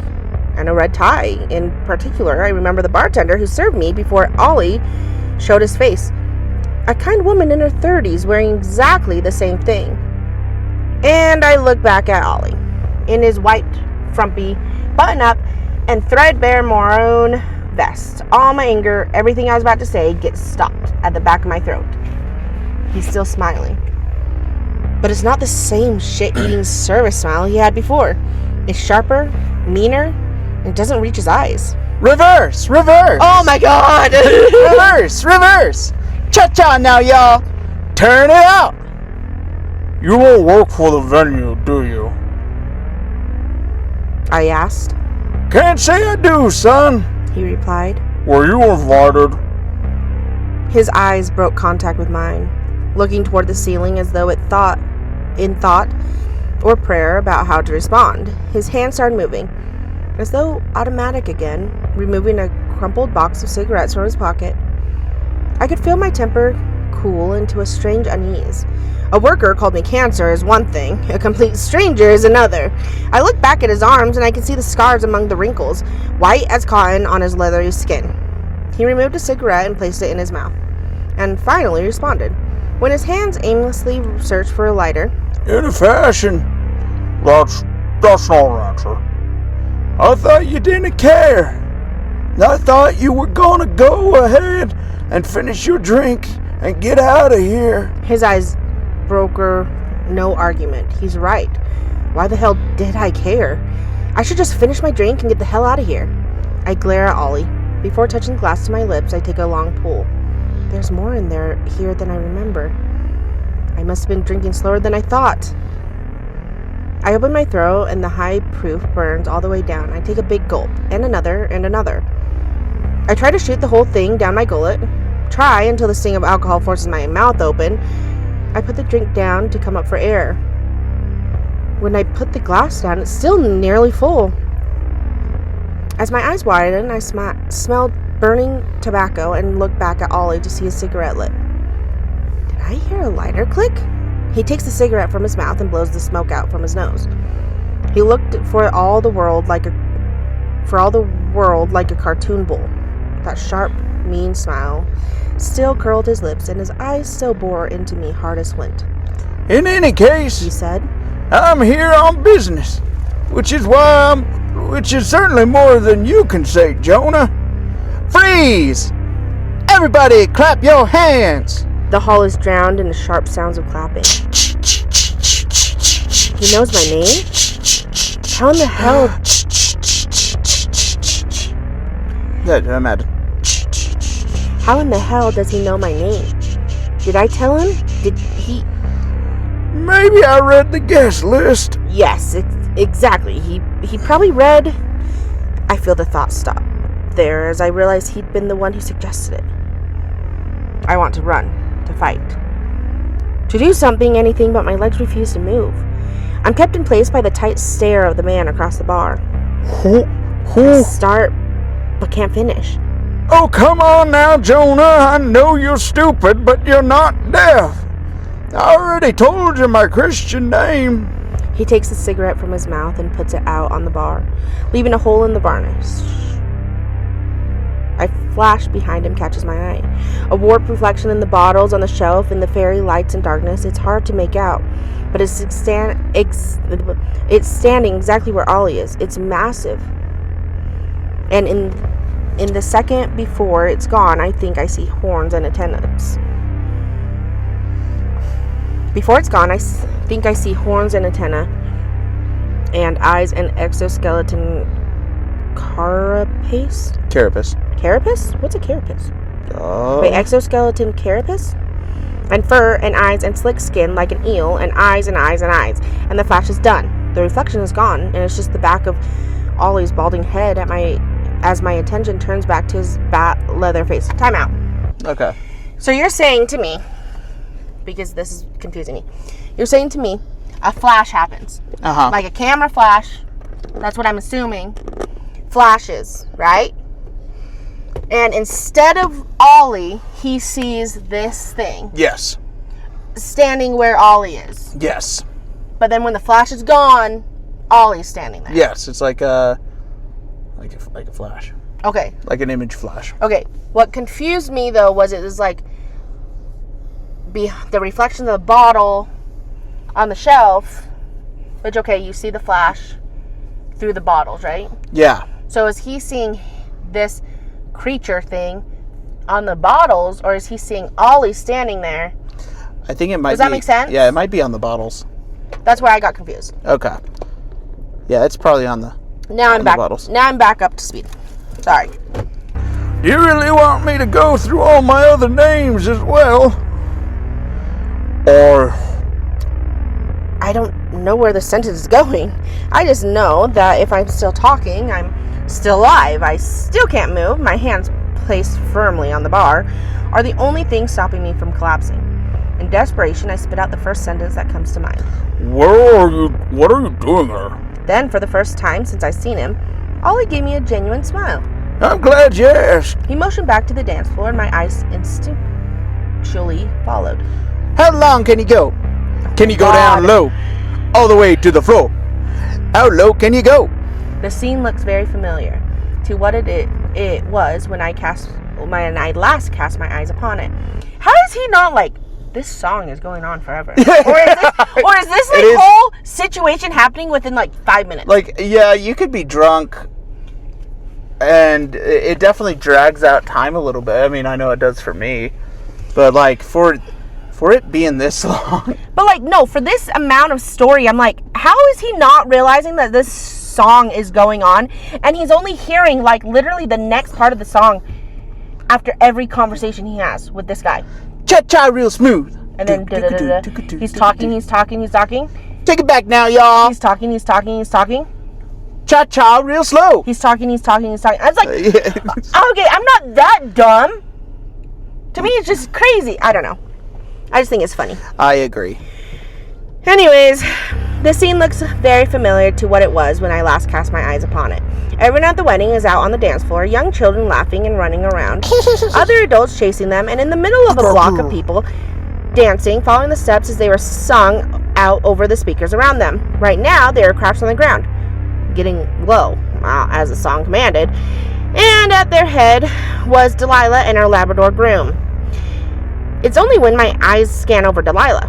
and a red tie. In particular, I remember the bartender who served me before Ollie showed his face. A kind woman in her 30s wearing exactly the same thing. And I look back at Ollie in his white, frumpy, button-up, and threadbare maroon vest. All my anger, everything I was about to say, gets stopped at the back of my throat. He's still smiling. But it's not the same shit-eating service smile he had before. It's sharper, meaner, and it doesn't reach his eyes. Reverse! Reverse! Oh my god! Reverse! Reverse! Cha-cha now, y'all! Turn it out! You won't work for the venue, do you? I asked. Can't say I do, son. He replied. Were you invited? His eyes broke contact with mine, looking toward the ceiling as though in thought or prayer about how to respond. His hand started moving, as though automatic again, removing a crumpled box of cigarettes from his pocket. I could feel my temper cool into a strange unease. A worker called me cancer is one thing, a complete stranger is another. I looked back at his arms and I could see the scars among the wrinkles, white as cotton on his leathery skin. He removed a cigarette and placed it in his mouth, and finally responded. When his hands aimlessly searched for a lighter, In a fashion. That's no answer. I thought you didn't care. I thought you were gonna go ahead and finish your drink and get out of here. his eyes broker no argument. He's right. Why the hell did I care? I should just finish my drink and get the hell out of here. I glare at Ollie. Before touching the glass to my lips, I take a long pull. There's more in here than I remember. I must have been drinking slower than I thought. I open my throat and the high proof burns all the way down. I take a big gulp, and another, and another. I try to shoot the whole thing down my gullet. Try until the sting of alcohol forces my mouth open. I put the drink down to come up for air. When I put the glass down, it's still nearly full. As my eyes widen, I smell burning tobacco and look back at Ollie to see his cigarette lit. Did I hear a lighter click? He takes the cigarette from his mouth and blows the smoke out from his nose. He looked for all the world like a cartoon bull. That sharp, mean smile still curled his lips, and his eyes still bore into me hard as flint. In any case, He said, I'm here on business, which is certainly more than you can say, Jonah. Freeze! Everybody clap your hands! The hall is drowned in the sharp sounds of clapping. He knows my name? How in the hell? I'm at How in the hell does he know my name? Did I tell him? Did he? Maybe I read the guest list. Yes, exactly. He probably read. I feel the thought stop there as I realize he'd been the one who suggested it. I want to run, to fight, to do something, anything, but my legs refuse to move. I'm kept in place by the tight stare of the man across the bar. I start, but can't finish. Oh, come on now, Jonah. I know you're stupid, but you're not deaf. I already told you my Christian name. He takes the cigarette from his mouth and puts it out on the bar, leaving a hole in the varnish. A flash behind him catches my eye. A warped reflection in the bottles on the shelf, in the fairy lights and darkness. It's hard to make out, but it's standing exactly where Ollie is. It's massive. And in the second before it's gone, I think I see horns and antennas. Before it's gone, I think I see horns and antenna, and eyes and exoskeleton carapace. Carapace? What's a carapace? Wait, exoskeleton carapace? And fur and eyes and slick skin like an eel, and eyes and eyes and eyes. And the flash is done. The reflection is gone, and it's just the back of Ollie's balding head as my attention turns back to his bat leather face. Time out. Okay. So you're saying to me, because this is confusing me, you're saying to me a flash happens. Uh-huh. Like a camera flash, that's what I'm assuming, flashes, right? And instead of Ollie, he sees this thing. Yes. Standing where Ollie is. Yes. But then when the flash is gone, Ollie's standing there. Yes, it's like a flash. Okay. Like an image flash. Okay. What confused me, though, was it was like the reflection of the bottle on the shelf, which, okay, you see the flash through the bottles, right? Yeah. So is he seeing this creature thing on the bottles, or is he seeing Ollie standing there I think it might Does that make sense? Yeah, it might be on the bottles. That's where I got confused. Okay. Yeah, it's probably on the Now I'm back. bottles. Now I'm back up to speed. Sorry. Do you really want me to go through all my other names as well? Or... I don't know where the sentence is going. I just know that if I'm still talking, I'm still alive. I still can't move. My hands placed firmly on the bar are the only thing stopping me from collapsing. In desperation, I spit out the first sentence that comes to mind. What are you doing there? Then, for the first time since I seen him, Ollie gave me a genuine smile. I'm glad you asked. He motioned back to the dance floor, and my eyes instinctually followed. How long can you go? Can you go down low? All the way to the floor? How low can you go? The scene looks very familiar to what it was when I last cast my eyes upon it. How is he not like, this song is going on forever? Or is this like whole situation happening within like 5 minutes? Like, yeah, you could be drunk and it definitely drags out time a little bit. I mean, I know it does for me. But like for it being this long. But like, no, for this amount of story, I'm like, how is he not realizing that this song is going on? And he's only hearing like literally the next part of the song after every conversation he has with this guy. Cha-cha real smooth. And then he's talking. Take it back now, y'all. He's talking. Cha-cha real slow. He's talking. I was like, okay, I'm not that dumb. To me, it's just crazy. I don't know. I just think it's funny. I agree. Anyways, the scene looks very familiar to what it was when I last cast my eyes upon it. Everyone at the wedding is out on the dance floor, young children laughing and running around, other adults chasing them, and in the middle of a block of people dancing, following the steps as they were sung out over the speakers around them. Right now, they are crouched on the ground, getting low, as the song commanded, and at their head was Delilah and her Labrador groom. It's only when my eyes scan over Delilah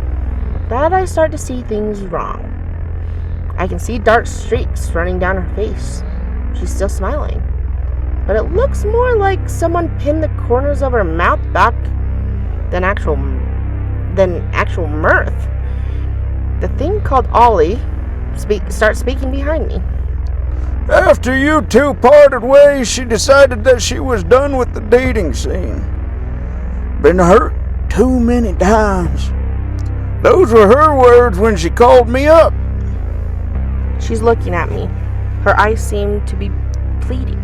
that I start to see things wrong. I can see dark streaks running down her face. She's still smiling, but it looks more like someone pinned the corners of her mouth back than actual mirth. The thing called Ollie starts speaking behind me. After you two parted ways, she decided that she was done with the dating scene. Been hurt too many times. Those were her words when she called me up. She's looking at me. Her eyes seem to be pleading.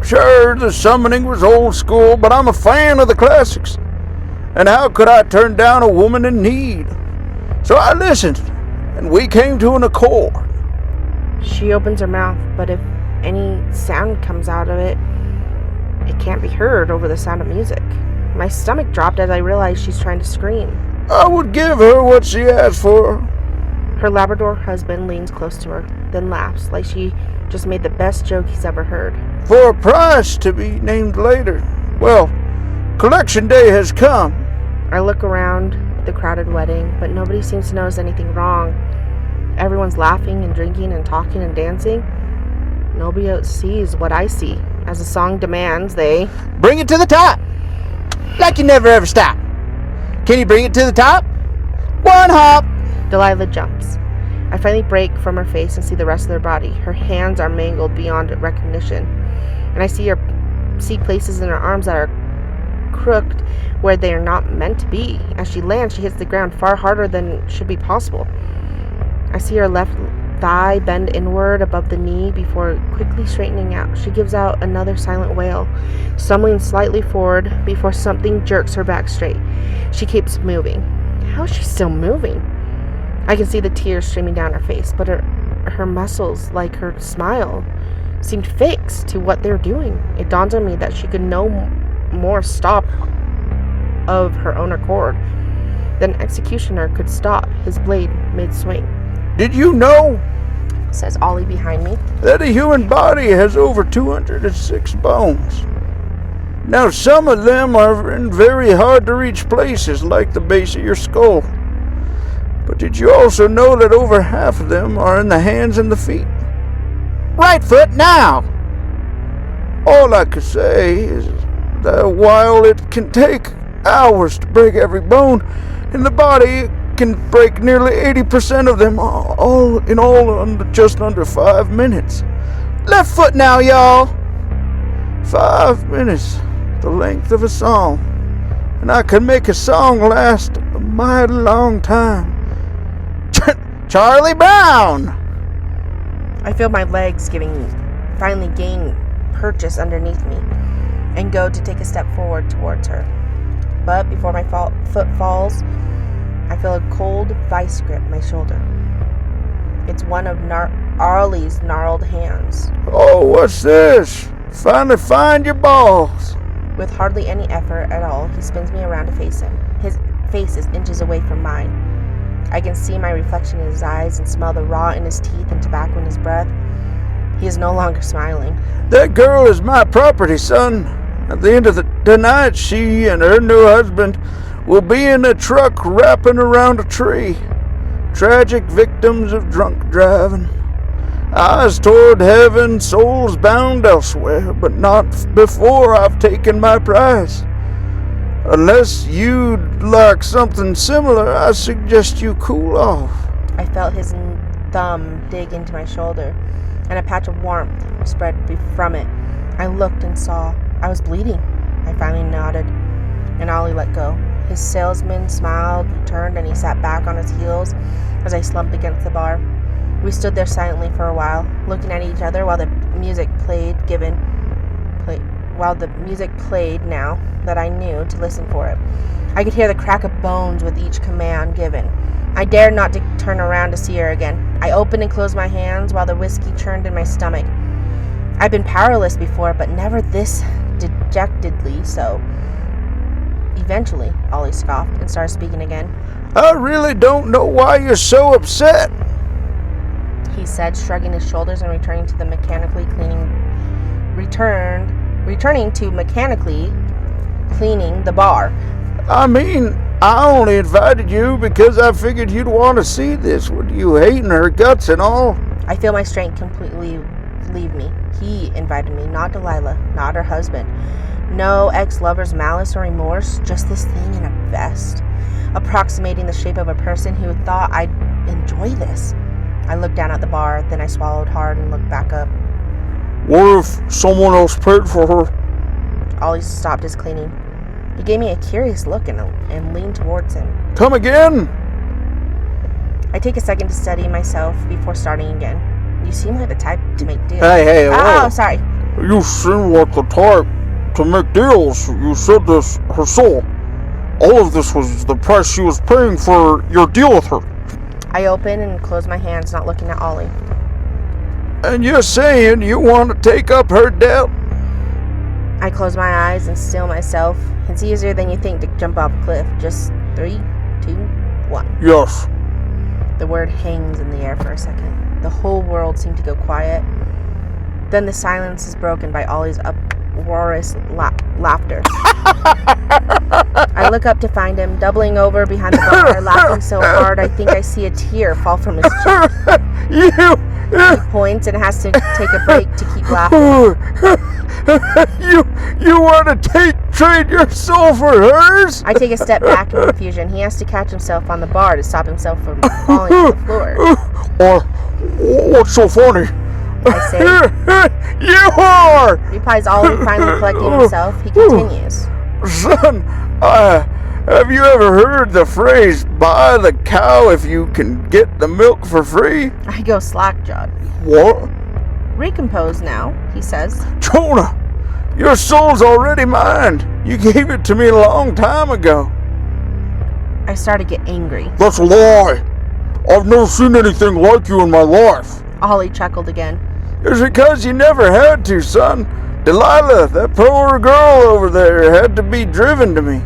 Sure, the summoning was old school, but I'm a fan of the classics. And how could I turn down a woman in need? So I listened, and we came to an accord. She opens her mouth, but if any sound comes out of it, it can't be heard over the sound of music. My stomach dropped as I realized she's trying to scream. I would give her what she asked for. Her Labrador husband leans close to her, then laughs like she just made the best joke he's ever heard. For a price to be named later. Well, collection day has come. I look around the crowded wedding, but nobody seems to notice anything wrong. Everyone's laughing and drinking and talking and dancing. Nobody else sees what I see. As the song demands, they bring it to the top. Like you never ever stop. Can you bring it to the top? One hop. Delilah jumps. I finally break from her face and see the rest of her body. Her hands are mangled beyond recognition. And I see places in her arms that are crooked where they are not meant to be. As she lands, she hits the ground far harder than should be possible. I see her left thigh bend inward above the knee before quickly straightening out. She gives out another silent wail, stumbling slightly forward before something jerks her back straight. She keeps moving. How is she still moving? I can see the tears streaming down her face, but her muscles, like her smile, seemed fixed to what they're doing. It dawns on me that she could no more stop of her own accord than an executioner could stop his blade mid-swing. Did you know, says Ollie behind me, that a human body has over 206 bones? Now, some of them are in very hard to reach places, like the base of your skull. But did you also know that over half of them are in the hands and the feet? Right foot now! All I could say is that while it can take hours to break every bone, and the body can break nearly 80% of them all under just under 5 minutes. Left foot now, y'all. 5 minutes, the length of a song. And I can make a song last a mighty long time. Charlie Brown! I feel my legs finally gain purchase underneath me and go to take a step forward towards her. But before my foot falls, I feel a cold vice grip my shoulder. It's one of Arlie's gnarled hands. Oh, what's this? Finally find your balls. With hardly any effort at all, he spins me around to face him. His face is inches away from mine. I can see my reflection in his eyes and smell the rot in his teeth and tobacco in his breath. He is no longer smiling. That girl is my property, son. At the end of the night, she and her new husband will be in a truck wrapping around a tree. Tragic victims of drunk driving. Eyes toward heaven, souls bound elsewhere, but not before I've taken my prize. Unless you'd like something similar, I suggest you cool off. I felt his thumb dig into my shoulder, and a patch of warmth spread from it. I looked and saw I was bleeding. I finally nodded, and Ollie let go. His salesman smiled, turned, and he sat back on his heels as I slumped against the bar. We stood there silently for a while, looking at each other while the music played now that I knew to listen for it. I could hear the crack of bones with each command given. I dared not to turn around to see her again. I opened and closed my hands while the whiskey churned in my stomach. I'd been powerless before, but never this dejectedly so. Eventually, Ollie scoffed and started speaking again. I really don't know why you're so upset, he said, shrugging his shoulders and returning to mechanically cleaning the bar. I mean, I only invited you because I figured you'd want to see this with you hating her guts and all. I feel my strength completely leave me. He invited me, not Delilah, not her husband. No ex-lover's malice or remorse, just this thing in a vest, approximating the shape of a person who thought I'd enjoy this. I looked down at the bar, then I swallowed hard and looked back up. What if someone else paid for her? Ollie stopped his cleaning. He gave me a curious look and leaned towards him. Come again? I take a second to steady myself before starting again. You seem like the type to make deals. Hey, whoa. Oh, sorry. You seem like the type to make deals. You said this herself. All of this was the price she was paying for your deal with her. I opened and closed my hands, not looking at Ollie. And you're saying you want to take up her debt? I close my eyes and still myself. It's easier than you think to jump off a cliff. Just 3, 2, 1. Yes. The word hangs in the air for a second. The whole world seemed to go quiet. Then the silence is broken by Ollie's uproarious laughter. I look up to find him, doubling over behind the bar, laughing so hard I think I see a tear fall from his cheek. He points and has to take a break to keep laughing. You want to trade your soul for hers? I take a step back in confusion. He has to catch himself on the bar to stop himself from falling to the floor. What's so funny? I say. You are! Replies Ollie, finally collecting himself. He continues. Son, have you ever heard the phrase, buy the cow if you can get the milk for free? I go slack-jawed. What? Recompose now, he says. Jonah, your soul's already mine. You gave it to me a long time ago. I start to get angry. That's a lie. I've never seen anything like you in my life. Ollie chuckled again. It's because you never had to, son. Delilah, that poor girl over there, had to be driven to me.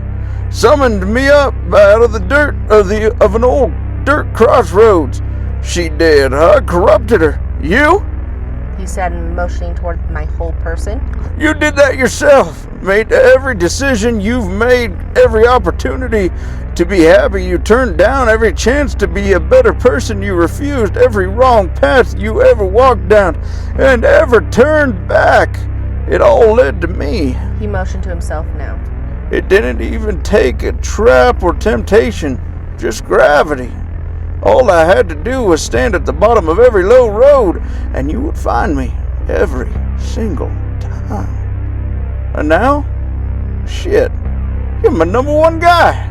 Summoned me up out of the dirt of an old dirt crossroads. She did. I corrupted her. You? He said, motioning toward my whole person. You did that yourself. Made every decision you've made, every opportunity to be happy you turned down, every chance to be a better person you refused, every wrong path you ever walked down and ever turned back. It all led to me. He motioned to himself now. It didn't even take a trap or temptation. Just gravity. All I had to do was stand at the bottom of every low road, and you would find me every single time. And now? Shit. You're my number one guy.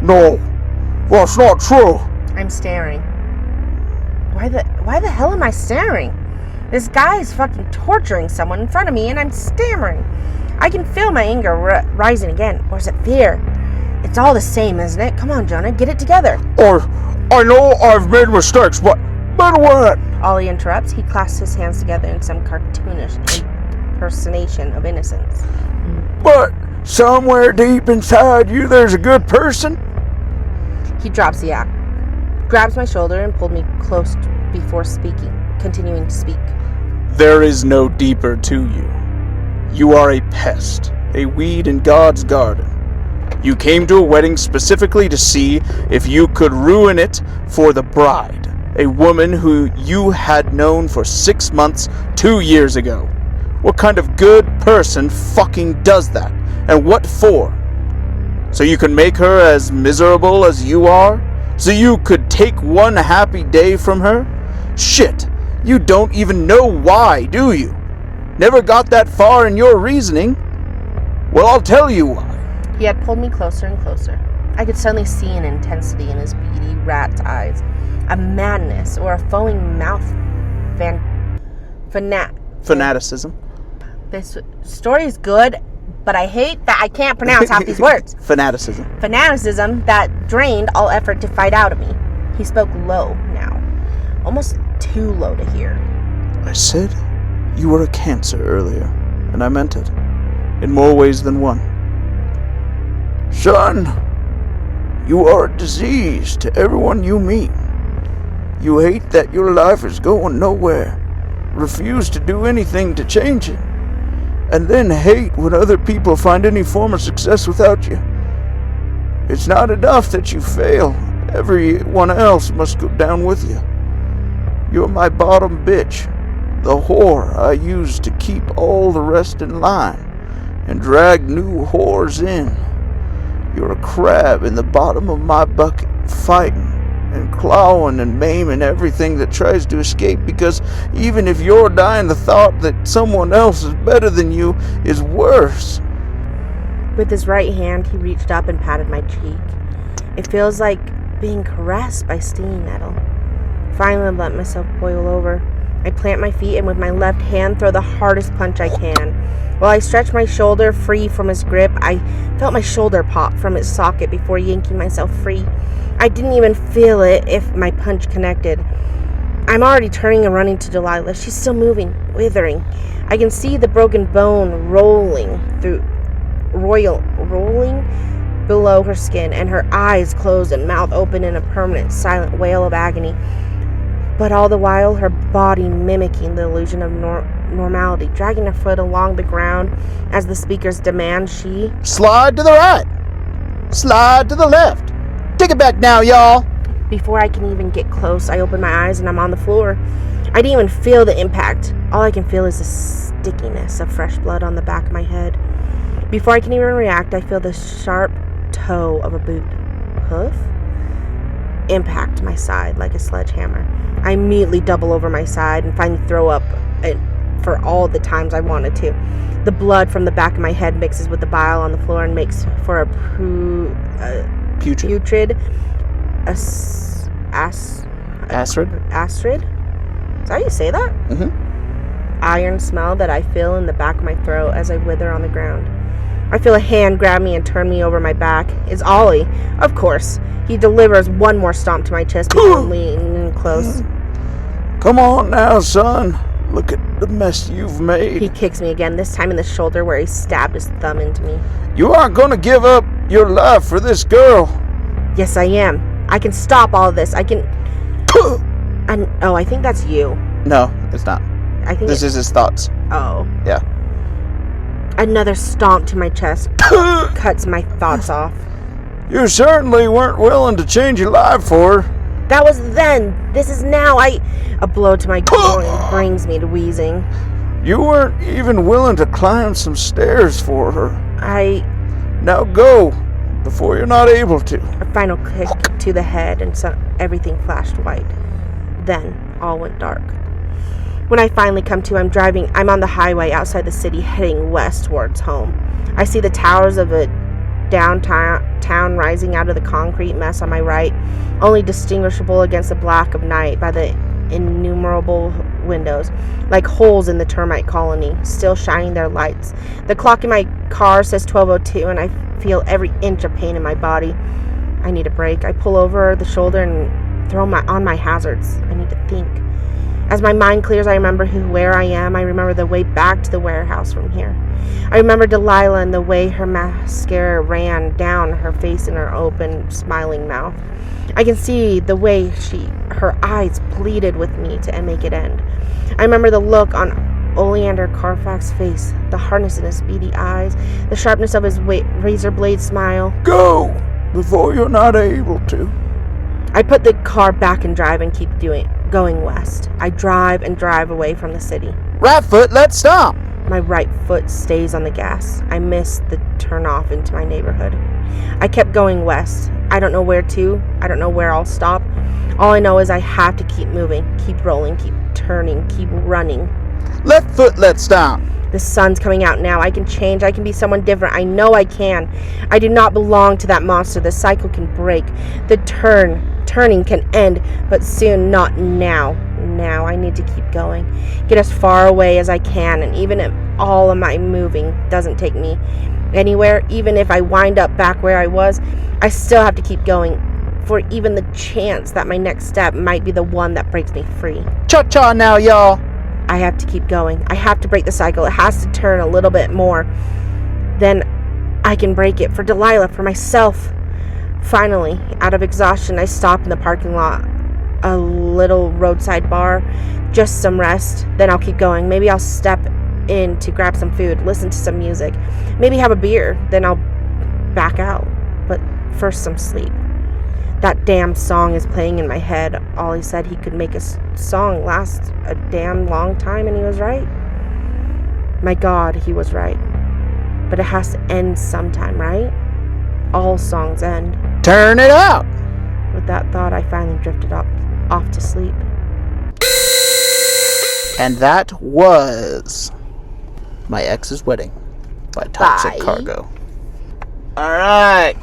No, that's not true. I'm staring. Why the hell am I staring? This guy is fucking torturing someone in front of me and I'm stammering. I can feel my anger rising again. Or is it fear? It's all the same, isn't it? Come on, Jonah, get it together. I know I've made mistakes, but what? Ollie interrupts. He clasps his hands together in some cartoonish impersonation of innocence. But somewhere deep inside you, there's a good person? He drops the act, grabs my shoulder, and pulled me close before continuing to speak. There is no deeper to you. You are a pest, a weed in God's garden. You came to a wedding specifically to see if you could ruin it for the bride, a woman who you had known for 6 months 2 years ago. What kind of good person fucking does that? And what for? So you can make her as miserable as you are? So you could take one happy day from her? Shit, you don't even know why, do you? Never got that far in your reasoning? Well, I'll tell you why. He had pulled me closer and closer. I could suddenly see an intensity in his beady rat's eyes, a madness or a foaming mouth fanaticism. This story is good, but I hate that I can't pronounce half these words. Fanaticism. Fanaticism that drained all effort to fight out of me. He spoke low now, almost too low to hear. I said you were a cancer earlier, and I meant it, in more ways than one. Son, you are a disease to everyone you meet. You hate that your life is going nowhere, refuse to do anything to change it, and then hate when other people find any form of success without you. It's not enough that you fail. Everyone else must go down with you. You're my bottom bitch, the whore I use to keep all the rest in line and drag new whores in. You're a crab in the bottom of my bucket, fighting and clawing and maiming everything that tries to escape, because even if you're dying, the thought that someone else is better than you is worse. With his right hand, he reached up and patted my cheek. It feels like being caressed by stinging nettle. Finally, I let myself boil over. I plant my feet and with my left hand throw the hardest punch I can. While I stretch my shoulder free from his grip, I felt my shoulder pop from its socket before yanking myself free. I didn't even feel it if my punch connected. I'm already turning and running to Delilah. She's still moving, withering. I can see the broken bone rolling below her skin, and her eyes closed and mouth open in a permanent silent wail of agony. But all the while, her body mimicking the illusion of normality, dragging her foot along the ground as the speaker's demand. She slide to the right, slide to the left. Take it back now, y'all. Before I can even get close, I open my eyes and I'm on the floor. I didn't even feel the impact. All I can feel is the stickiness of fresh blood on the back of my head. Before I can even react, I feel the sharp toe of a boot hoof impact my side like a sledgehammer. I immediately double over my side and finally throw up for all the times I wanted to. The blood from the back of my head mixes with the bile on the floor and makes for a putrid acrid? Is that how you say that? Mm-hmm. Iron smell that I feel in the back of my throat as I wither on the ground. I feel a hand grab me and turn me over my back. It's Ollie. Of course. He delivers one more stomp to my chest before leaning in close. Come on now, son. Look at the mess you've made. He kicks me again, this time in the shoulder where he stabbed his thumb into me. You aren't going to give up your life for this girl. Yes, I am. I can stop all of this. I can... I think that's you. No, it's not. I think this is his thoughts. Oh. Yeah. Another stomp to my chest cuts my thoughts off. You certainly weren't willing to change your life for her. That was then. This is now. A blow to my groin brings me to wheezing. You weren't even willing to climb some stairs for her. I... Now go. before you're not able to. A final kick to the head, and everything flashed white. Then, all went dark. When I finally come to, I'm on the highway outside the city, heading west towards home. I see the towers of a downtown rising out of the concrete mess on my right, only distinguishable against the black of night by the innumerable windows, like holes in the termite colony, still shining their lights. The clock in my car says 12:02, and I feel every inch of pain in my body. I need a break. I pull over the shoulder and throw on my hazards. I need to think. As my mind clears, I remember where I am. I remember the way back to the warehouse from here. I remember Delilah and the way her mascara ran down her face in her open, smiling mouth. I can see the way her eyes pleaded with me to make it end. I remember the look on Oleander Carfax's face, the hardness in his beady eyes, the sharpness of his razor blade smile. Go before you're not able to. I put the car back in drive and keep going west. I drive and drive away from the city. Right foot, let's stop. My right foot stays on the gas. I miss the turn off into my neighborhood. I kept going west. I don't know where to. I don't know where I'll stop. All I know is I have to keep moving, keep rolling, keep turning, keep running. Left foot, let's stop. The sun's coming out now. I can change. I can be someone different. I know I can. I do not belong to that monster. The cycle can break. The turning can end, but soon, not now. Now I need to keep going. Get as far away as I can, and even if all of my moving doesn't take me anywhere, even if I wind up back where I was, I still have to keep going, for even the chance that my next step might be the one that breaks me free. Cha-cha now, y'all. I have to keep going. I have to break the cycle. It has to turn a little bit more. Then I can break it for Delilah, for myself. Finally, out of exhaustion, I stop in the parking lot. A little roadside bar. Just some rest. Then I'll keep going. Maybe I'll step in to grab some food, listen to some music. Maybe have a beer. Then I'll back out. But first, some sleep. That damn song is playing in my head. Ollie said he could make a song last a damn long time, and he was right. My God, he was right. But it has to end sometime, right? All songs end. Turn it up. With that thought, I finally drifted off to sleep. And that was My Ex's Wedding by Toxic Cargo. All right.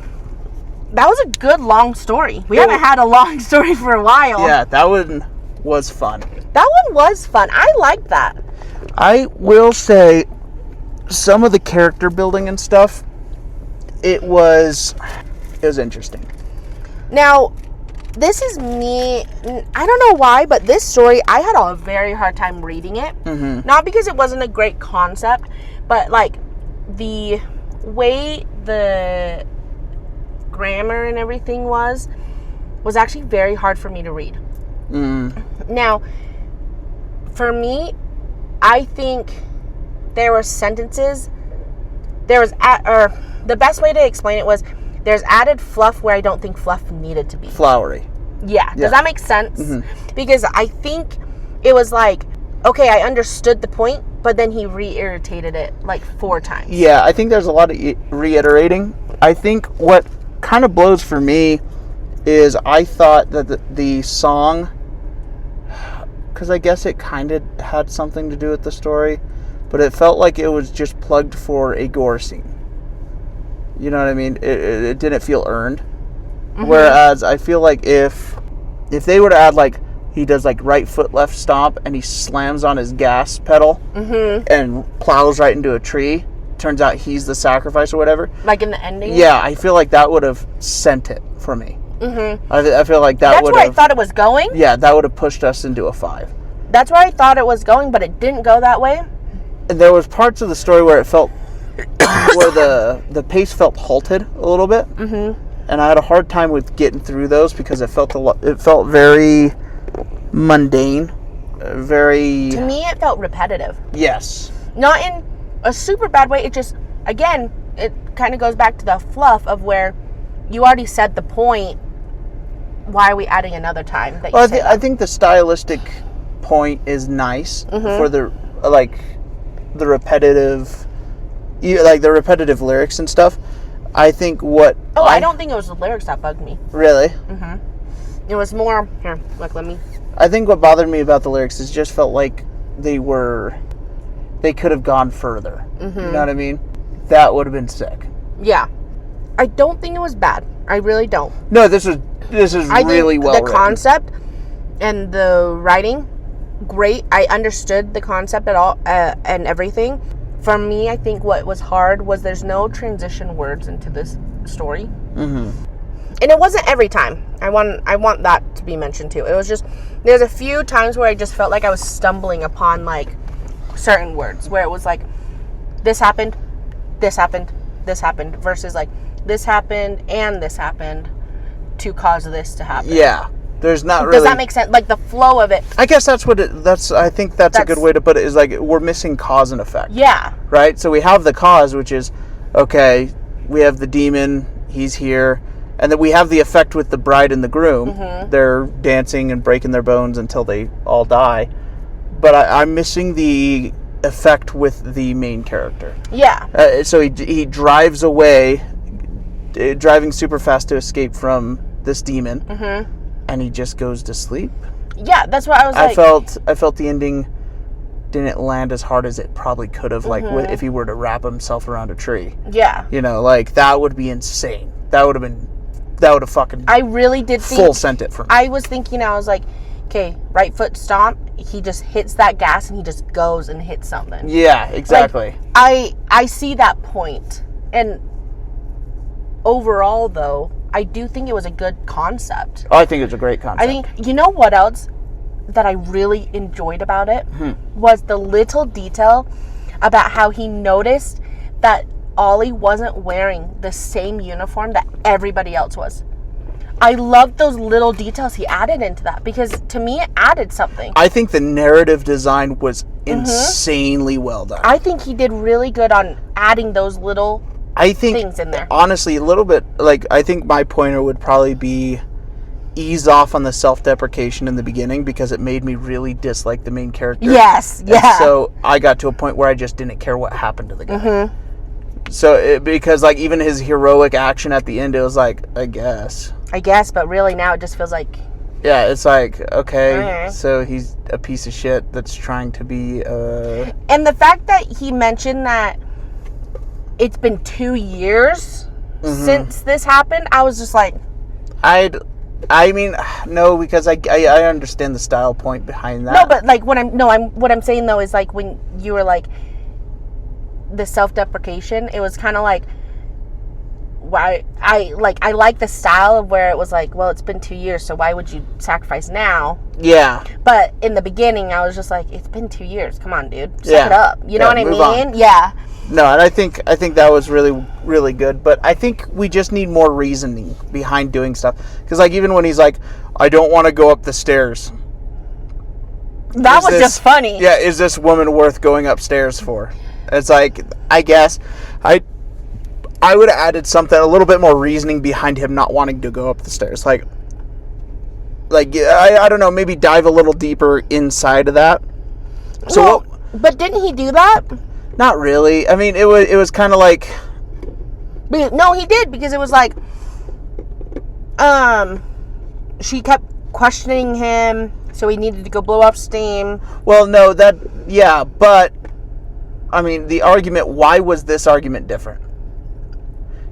That was a good long story. We haven't had a long story for a while. Yeah, that one was fun. That one was fun. I liked that. I will say some of the character building and stuff, it was interesting. Now, this is me. I don't know why, but this story, I had a very hard time reading it. Mm-hmm. Not because it wasn't a great concept, but like the way the grammar and everything was actually very hard for me to read. Now, for me, I think there were sentences, the best way to explain it was, there's added fluff where I don't think fluff needed to be. Flowery. Yeah. Does that make sense? Mm-hmm. Because I think it was like, okay, I understood the point, but then he reiterated it like 4 times. Yeah, I think there's a lot of reiterating. I think what kind of blows for me is I thought that the song, because I guess it kind of had something to do with the story, but it felt like it was just plugged for a gore scene. You know what I mean? It didn't feel earned. Mm-hmm. Whereas I feel like if they were to add, like, he does like right foot left stomp and he slams on his gas pedal and plows right into a tree, turns out he's the sacrifice or whatever. Like in the ending? Yeah, I feel like that would have sent it for me. Mm-hmm. I feel like that would have... That's where I thought it was going? Yeah, that would have pushed us into a 5. That's where I thought it was going, but it didn't go that way. And there was parts of the story where it felt... where the pace felt halted a little bit. Mm-hmm. And I had a hard time with getting through those because it felt very mundane. Very... To me, it felt repetitive. Yes. Not in a super bad way. It just, again, it kind of goes back to the fluff of where you already said the point. Why are we adding another time? I think the stylistic point is nice for the repetitive, like the repetitive lyrics and stuff. I think what... Oh, I don't think it was the lyrics that bugged me. Really? It was more... Here, look, let me... I think what bothered me about the lyrics is just felt like they could have gone further. You know what I mean? That would have been sick. Yeah. I don't think it was bad. I really don't. No, this is really well written. The concept and the writing, great. I understood the concept at all and everything. For me, I think what was hard was there's no transition words into this story. And it wasn't every time. I want that to be mentioned too. It was just, there's a few times where I just felt like I was stumbling upon like certain words where it was like, this happened, this happened, this happened, versus like, this happened and this happened to cause this to happen. Yeah. There's not really... Does that make sense? Like the flow of it. I guess that's what I think that's a good way to put it, is like we're missing cause and effect. Yeah. Right? So we have the cause, which is, okay, we have the demon, he's here, and then we have the effect with the bride and the groom. They're dancing and breaking their bones until they all die. But I'm missing the effect with the main character. Yeah. So he drives away, driving super fast to escape from this demon. And he just goes to sleep. Yeah, that's what I was like. I felt the ending didn't land as hard as it probably could have, like if he were to wrap himself around a tree. Yeah. You know, like that would be insane. That would have fucking... I really did think... Full sent it for me. I was thinking, I was like, okay, right foot stomp, he just hits that gas and he just goes and hits something. Yeah, exactly. Like, I see that point. And overall, though, I do think it was a good concept. Oh, I think it's a great concept. I think, you know what else that I really enjoyed about it? Was the little detail about how he noticed that Ollie wasn't wearing the same uniform that everybody else was. I loved those little details he added into that, because to me it added something. I think the narrative design was insanely well done. I think he did really good on adding those little things in there. Honestly, a little bit, like, I think my pointer would probably be ease off on the self-deprecation in the beginning, because it made me really dislike the main character. Yes, yeah. And so I got to a point where I just didn't care what happened to the guy. So, because, like, even his heroic action at the end, it was like, I guess, but really now it just feels like... Yeah, it's like, okay, so he's a piece of shit that's trying to be... And the fact that he mentioned that it's been 2 years since this happened, I was just like... I mean, no, because I understand the style point behind that. No, but, like, what I'm saying, though, is, like, when you were, like... the self-deprecation, it was kind of like, why I like the style of where it was like, well, it's been 2 years, so why would you sacrifice now? Yeah. But in the beginning, I was just like, it's been 2 years. Come on, dude. Suck it up. You know what I mean? On. Yeah. No, and I think that was really, really good. But I think we just need more reasoning behind doing stuff. Because, like, even when he's like, I don't want to go up the stairs. That was just funny. Yeah, is this woman worth going upstairs for? It's like, I guess I would have added something, a little bit more reasoning behind him not wanting to go up the stairs. Like I don't know, maybe dive a little deeper inside of that. So, but didn't he do that? Not really. I mean, it was kind of like... No, he did, because it was like, she kept questioning him, so he needed to go blow off steam. Well, no, but... I mean, the argument, why was this argument different?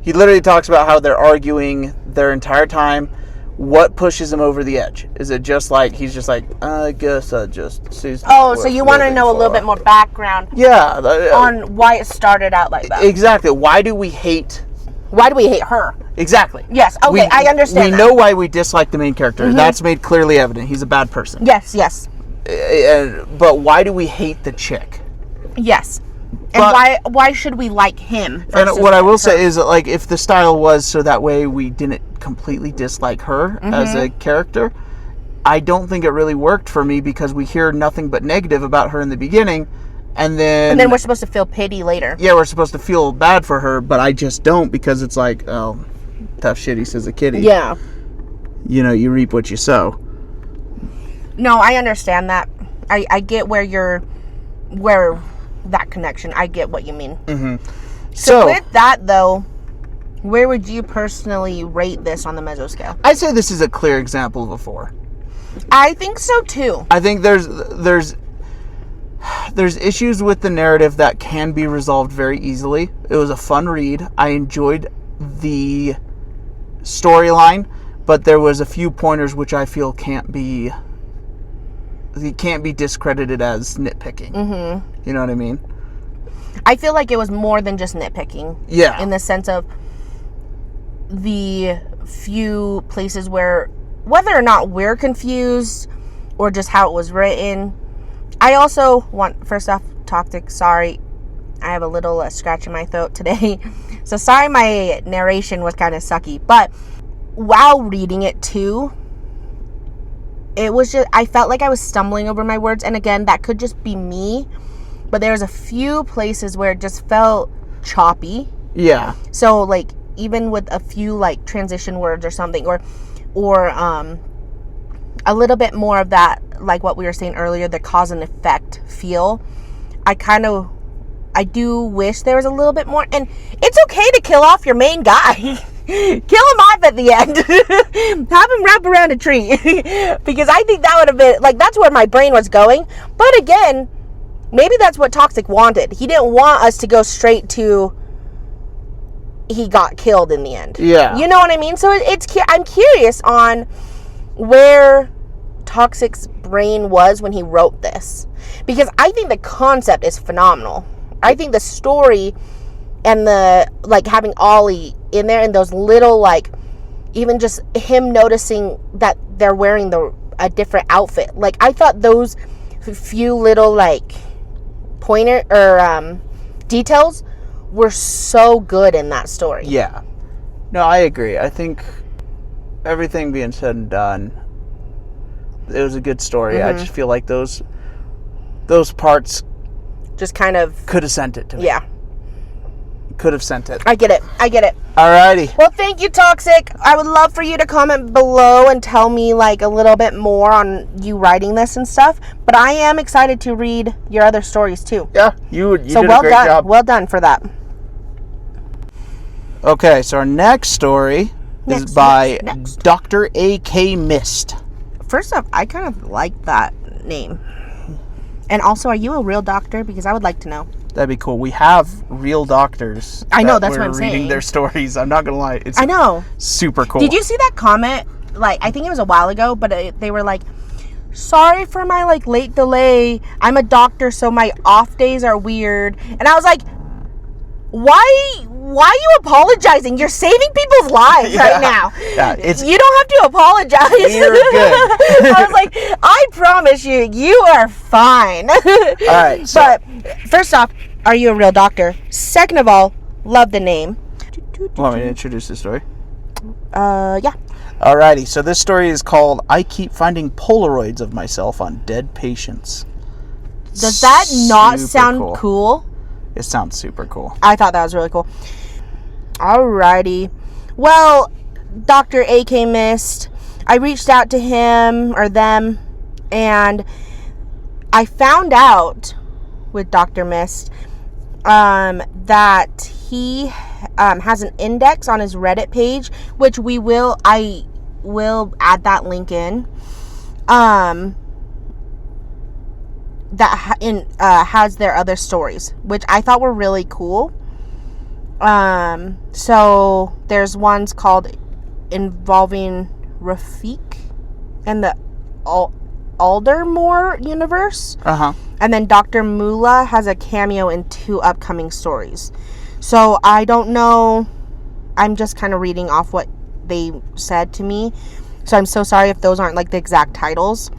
He literally talks about how they're arguing their entire time. What pushes him over the edge? Is it just like, he's just like, I guess I just... so you want to know a little bit more background on why it started out like that. Exactly. Why do we hate her? Exactly. Yes, okay, I understand We know why we dislike the main character. That's made clearly evident. He's a bad person. Yes. But why do we hate the chick? Yes. And why should we like him? And what I will say is that, like, if the style was so that way we didn't completely dislike her as a character, I don't think it really worked for me, because we hear nothing but negative about her in the beginning, and then we're supposed to feel pity later. Yeah, we're supposed to feel bad for her, but I just don't, because it's like, oh, tough shitty, says a kitty. Yeah. You know, you reap what you sow. No, I understand that. I get where that connection. I get what you mean. Mm-hmm. So with that, though, Where would you personally rate this on the Mesoscale? I'd say this is a clear example of a 4. I think so too. I think there's issues with the narrative that can be resolved very easily. It was a fun read. I enjoyed the storyline, but there was a few pointers which I feel can't be discredited as nitpicking. You know what I mean? I feel like it was more than just nitpicking. Yeah. In the sense of the few places where, whether or not we're confused or just how it was written. I also want, first off, Toxic, sorry. I have a little scratch in my throat today. So sorry my narration was kind of sucky. But while reading it too, it was just, I felt like I was stumbling over my words. And again, that could just be me. But there was a few places where it just felt choppy. Yeah. So like, even with a few like transition words or something, or a little bit more of that, like what we were saying earlier, the cause and effect feel. I do wish there was a little bit more. And it's okay to kill off your main guy. Kill him off at the end. Have him wrap around a tree. Because I think that would have been, like, that's where my brain was going. But again, maybe that's what Toxic wanted. He didn't want us to go straight to he got killed in the end. Yeah. You know what I mean? So I'm curious on where Toxic's brain was when he wrote this. Because I think the concept is phenomenal. I think the story and the, like, having Ollie in there and those little, like, even just him noticing that they're wearing a different outfit. Like, I thought those few little, like, pointer or details were so good in that story. Yeah. No, I agree. I think everything being said and done, it was a good story. I just feel like those parts just kind of could have sent it to me. Yeah. Could have sent it. I get it. Alrighty. Well, thank you, Toxic. I would love for you to comment below and tell me, like, a little bit more on you writing this and stuff. But I am excited to read your other stories, too. Yeah, you did well a great done. job. Well done for that. Okay, so our next story is by Dr. A.K. Mist. First off, I kind of like that name. And also, are you a real doctor? Because I would like to know. That'd be cool. We have real doctors. I know, that's what I'm reading saying. Their stories. I'm not gonna lie. It's I know. Super cool. Did you see that comment? Like, I think it was a while ago, but they were like, sorry for my, like, late delay. I'm a doctor, so my off days are weird. And I was like, why are you apologizing? You're saving people's lives right now. Yeah, you don't have to apologize. You're good. I was like, I promise you are fine. All right. So, But first off, are you a real doctor? Second of all, love the name. want me to introduce the story? Yeah. Alrighty. So this story is called "I Keep Finding Polaroids of Myself on Dead Patients." Does that not Super sound cool? It sounds super cool. I thought that was really cool. Alrighty. Well, Dr. A.K. Mist, I reached out to him or them, and I found out with Dr. Mist that he has an index on his Reddit page, which I will add that link in. That has their other stories, which I thought were really cool. So there's ones called involving Rafik and the Aldermore universe. And then Dr. Mula has a cameo in 2 upcoming stories. So I don't know. I'm just kind of reading off what they said to me. So I'm so sorry if those aren't, like, the exact titles.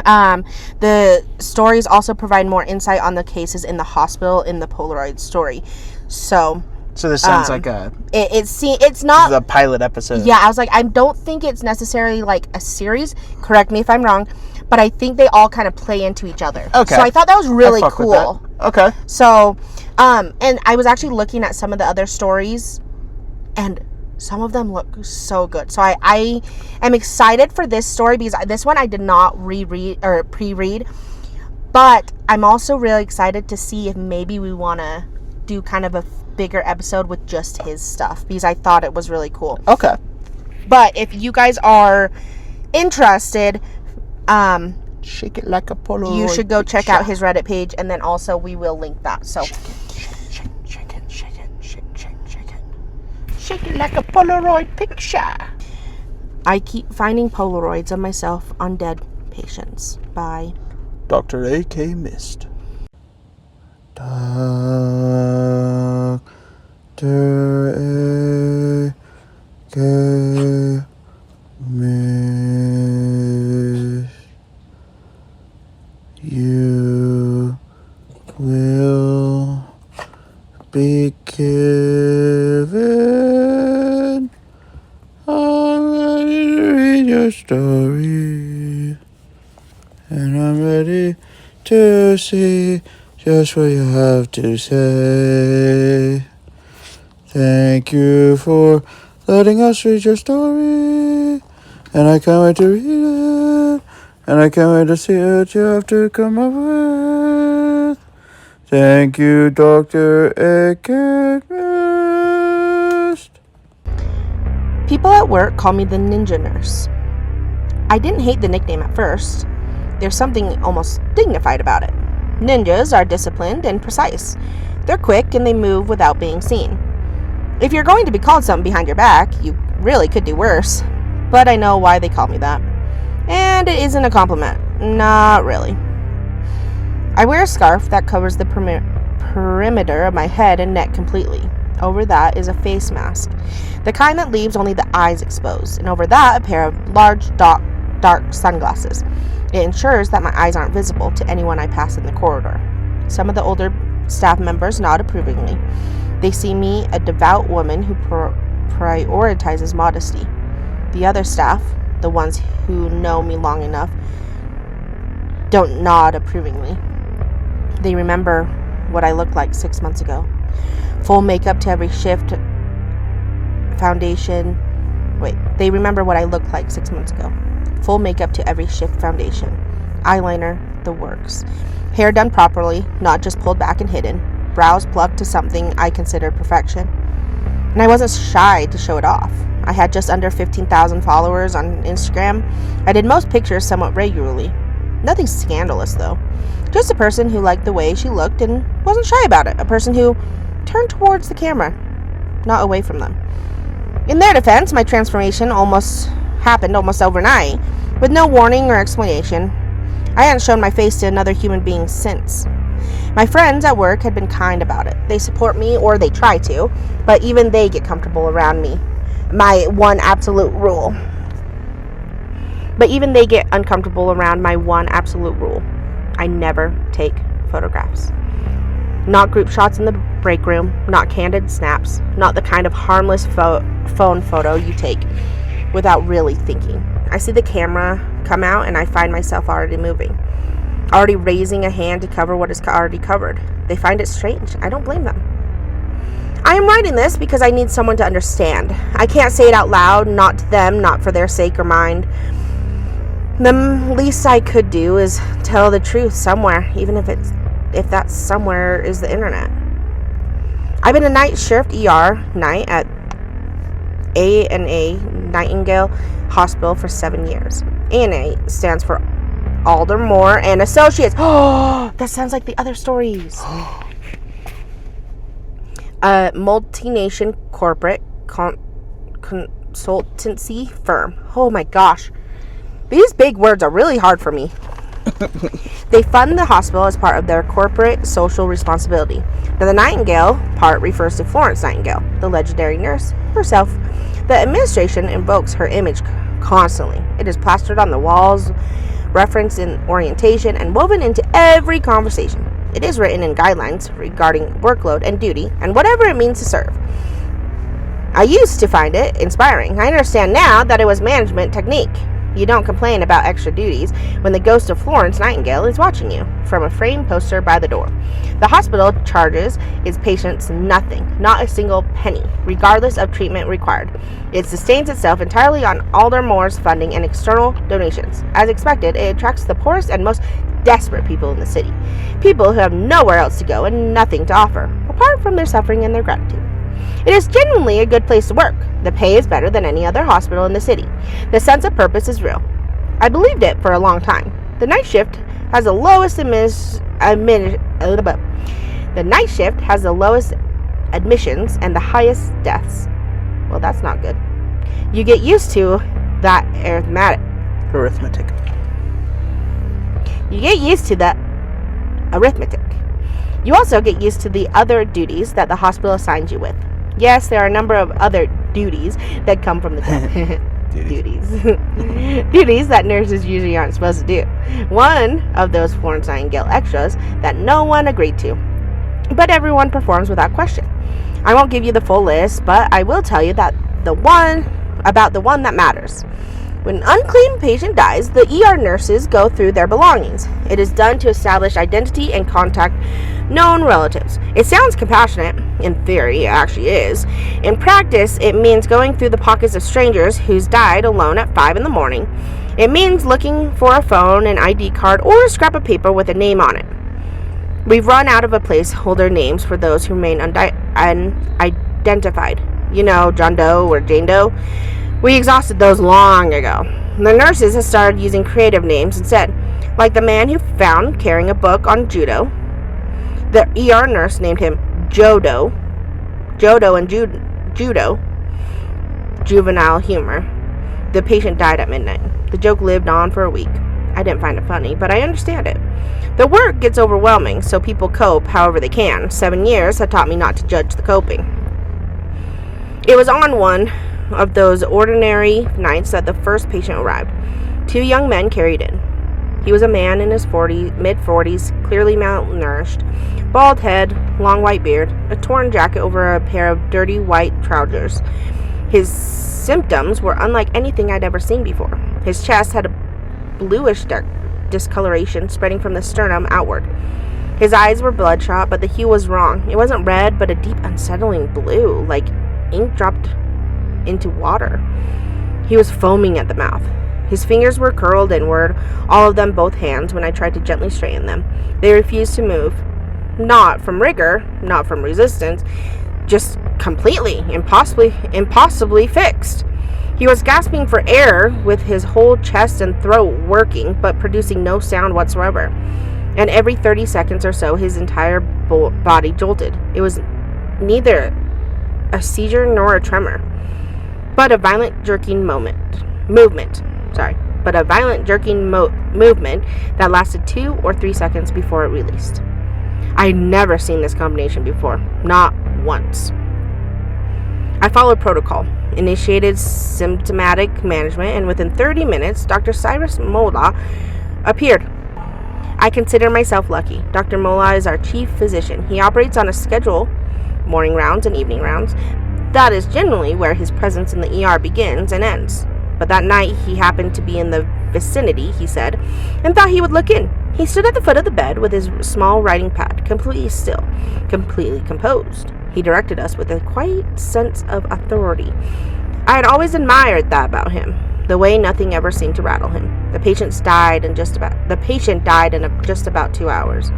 The stories also provide more insight on the cases in the hospital in the Polaroid story. So this sounds like it's not the pilot episode. Yeah, I was like, I don't think it's necessarily like a series. Correct me if I'm wrong, but I think they all kind of play into each other. Okay. So I thought that was really cool. Okay. So, and I was actually looking at some of the other stories, and some of them look so good. So I am excited for this story because this one I did not reread or pre-read. But I'm also really excited to see if maybe we want to do kind of a bigger episode with just his stuff because I thought it was really cool. Okay. But if you guys are interested, shake it like a Polaroid. You should go check out his Reddit page, and then also we will link that. So shake it like a Polaroid picture. I keep finding Polaroids of myself on dead patients by Dr. A.K. Mist. Dr. A.K. Mist. You will be given already to read your story, and I'm ready to see just what you have to say. Thank you for letting us read your story, and I can't wait to read it, and I can't wait to see what you have to come up with. Thank you, Dr. A.K. Mist. People at work call me the ninja nurse. I didn't hate the nickname at first. There's something almost dignified about it. Ninjas are disciplined and precise. They're quick and they move without being seen. If you're going to be called something behind your back, you really could do worse. But I know why they call me that. And it isn't a compliment. Not really. I wear a scarf that covers the perimeter of my head and neck completely. Over that is a face mask, the kind that leaves only the eyes exposed, and over that a pair of large, dark sunglasses. It ensures that my eyes aren't visible to anyone I pass in the corridor. Some of the older staff members nod approvingly. They see me a devout woman who prioritizes modesty. The other staff, the ones who know me long enough, don't nod approvingly. They remember what I looked like 6 months ago. Full makeup to every shift, foundation. They remember what I looked like 6 months ago. Full makeup to every shift, foundation, eyeliner, the works. Hair done properly, not just pulled back and hidden. Brows plucked to something I considered perfection. And I wasn't shy to show it off. I had just under 15,000 followers on Instagram. I did most pictures somewhat regularly. Nothing scandalous, though. Just a person who liked the way she looked and wasn't shy about it. A person who turned towards the camera, not away from them. In their defense, my transformation happened almost overnight, with no warning or explanation. I hadn't shown my face to another human being since. My friends at work had been kind about it. They support me, or they try to, but even they get comfortable around me. My one absolute rule. But even they get uncomfortable around my one absolute rule. I never take photographs. Not group shots in the break room, not candid snaps, not the kind of harmless phone photo you take without really thinking. I see the camera come out and I find myself already moving, already raising a hand to cover what is already covered. They find it strange. I don't blame them. I am writing this because I need someone to understand. I can't say it out loud, not to them, not for their sake or mine. The least I could do is tell the truth somewhere, even if that somewhere is the internet. I've been a night shift ER night at A&A Nightingale Hospital for 7 years. A&A stands for Aldermore and Associates. Oh, that sounds like the other stories. A multinational corporate consultancy firm. Oh my gosh. These big words are really hard for me. They fund the hospital as part of their corporate social responsibility. Now, the Nightingale part refers to Florence Nightingale, the legendary nurse herself. The administration invokes her image constantly. It is plastered on the walls, referenced in orientation, and woven into every conversation. It is written in guidelines regarding workload and duty and whatever it means to serve. I used to find it inspiring. I understand now that it was management technique. You don't complain about extra duties when the ghost of Florence Nightingale is watching you from a framed poster by the door. The hospital charges its patients nothing, not a single penny, regardless of treatment required. It sustains itself entirely on Alder Moore's funding and external donations. As expected, it attracts the poorest and most desperate people in the city. People who have nowhere else to go and nothing to offer, apart from their suffering and their gratitude. It is genuinely a good place to work. The pay is better than any other hospital in the city. The sense of purpose is real. I believed it for a long time. The night shift has the lowest admissions and the highest deaths. Well, that's not good. You get used to that arithmetic. You get used to that arithmetic. You also get used to the other duties that the hospital assigns you with. Yes, there are a number of other duties that come from the job. Duties that nurses usually aren't supposed to do. One of those Florence Nightingale extras that no one agreed to, but everyone performs without question. I won't give you the full list, but I will tell you that the one that matters. When an unclean patient dies, the ER nurses go through their belongings. It is done to establish identity and contact known relatives. It sounds compassionate. In theory, it actually is. In practice, it means going through the pockets of strangers who's died alone at 5 in the morning. It means looking for a phone, an ID card, or a scrap of paper with a name on it. We've run out of a placeholder names for those who remain unidentified. You know, John Doe or Jane Doe. We exhausted those long ago. The nurses have started using creative names instead, like the man who found carrying a book on judo. The ER nurse named him Jodo and Judo, juvenile humor. The patient died at midnight. The joke lived on for a week. I didn't find it funny, but I understand it. The work gets overwhelming, so people cope however they can. 7 years have taught me not to judge the coping. It was on one of those ordinary nights that the first patient arrived. 2 young men carried in. He was a man in his mid-40s, clearly malnourished, bald head, long white beard, a torn jacket over a pair of dirty white trousers. His symptoms were unlike anything I'd ever seen before. His chest had a bluish dark discoloration spreading from the sternum outward. His eyes were bloodshot, but the hue was wrong. It wasn't red, but a deep, unsettling blue, like ink dropped into water. He was foaming at the mouth. His fingers were curled inward, all of them, both hands, when I tried to gently straighten them. They refused to move. Not from rigor, not from resistance, just completely, impossibly fixed. He was gasping for air with his whole chest and throat working, but producing no sound whatsoever. And every 30 seconds or so, his entire body jolted. It was neither a seizure nor a tremor, but a violent jerking movement that lasted 2 or 3 seconds before it released. I'd never seen this combination before, not once. I followed protocol, initiated symptomatic management, and within 30 minutes, Dr. Cyrus Mola appeared. I consider myself lucky. Dr. Mola is our chief physician. He operates on a schedule, morning rounds and evening rounds. That is generally where his presence in the ER begins and ends. But that night, he happened to be in the vicinity, he said, and thought he would look in. He stood at the foot of the bed with his small writing pad, completely still, completely composed. He directed us with a quiet sense of authority. I had always admired that about him, the way nothing ever seemed to rattle him. The patient died in just about 2 hours.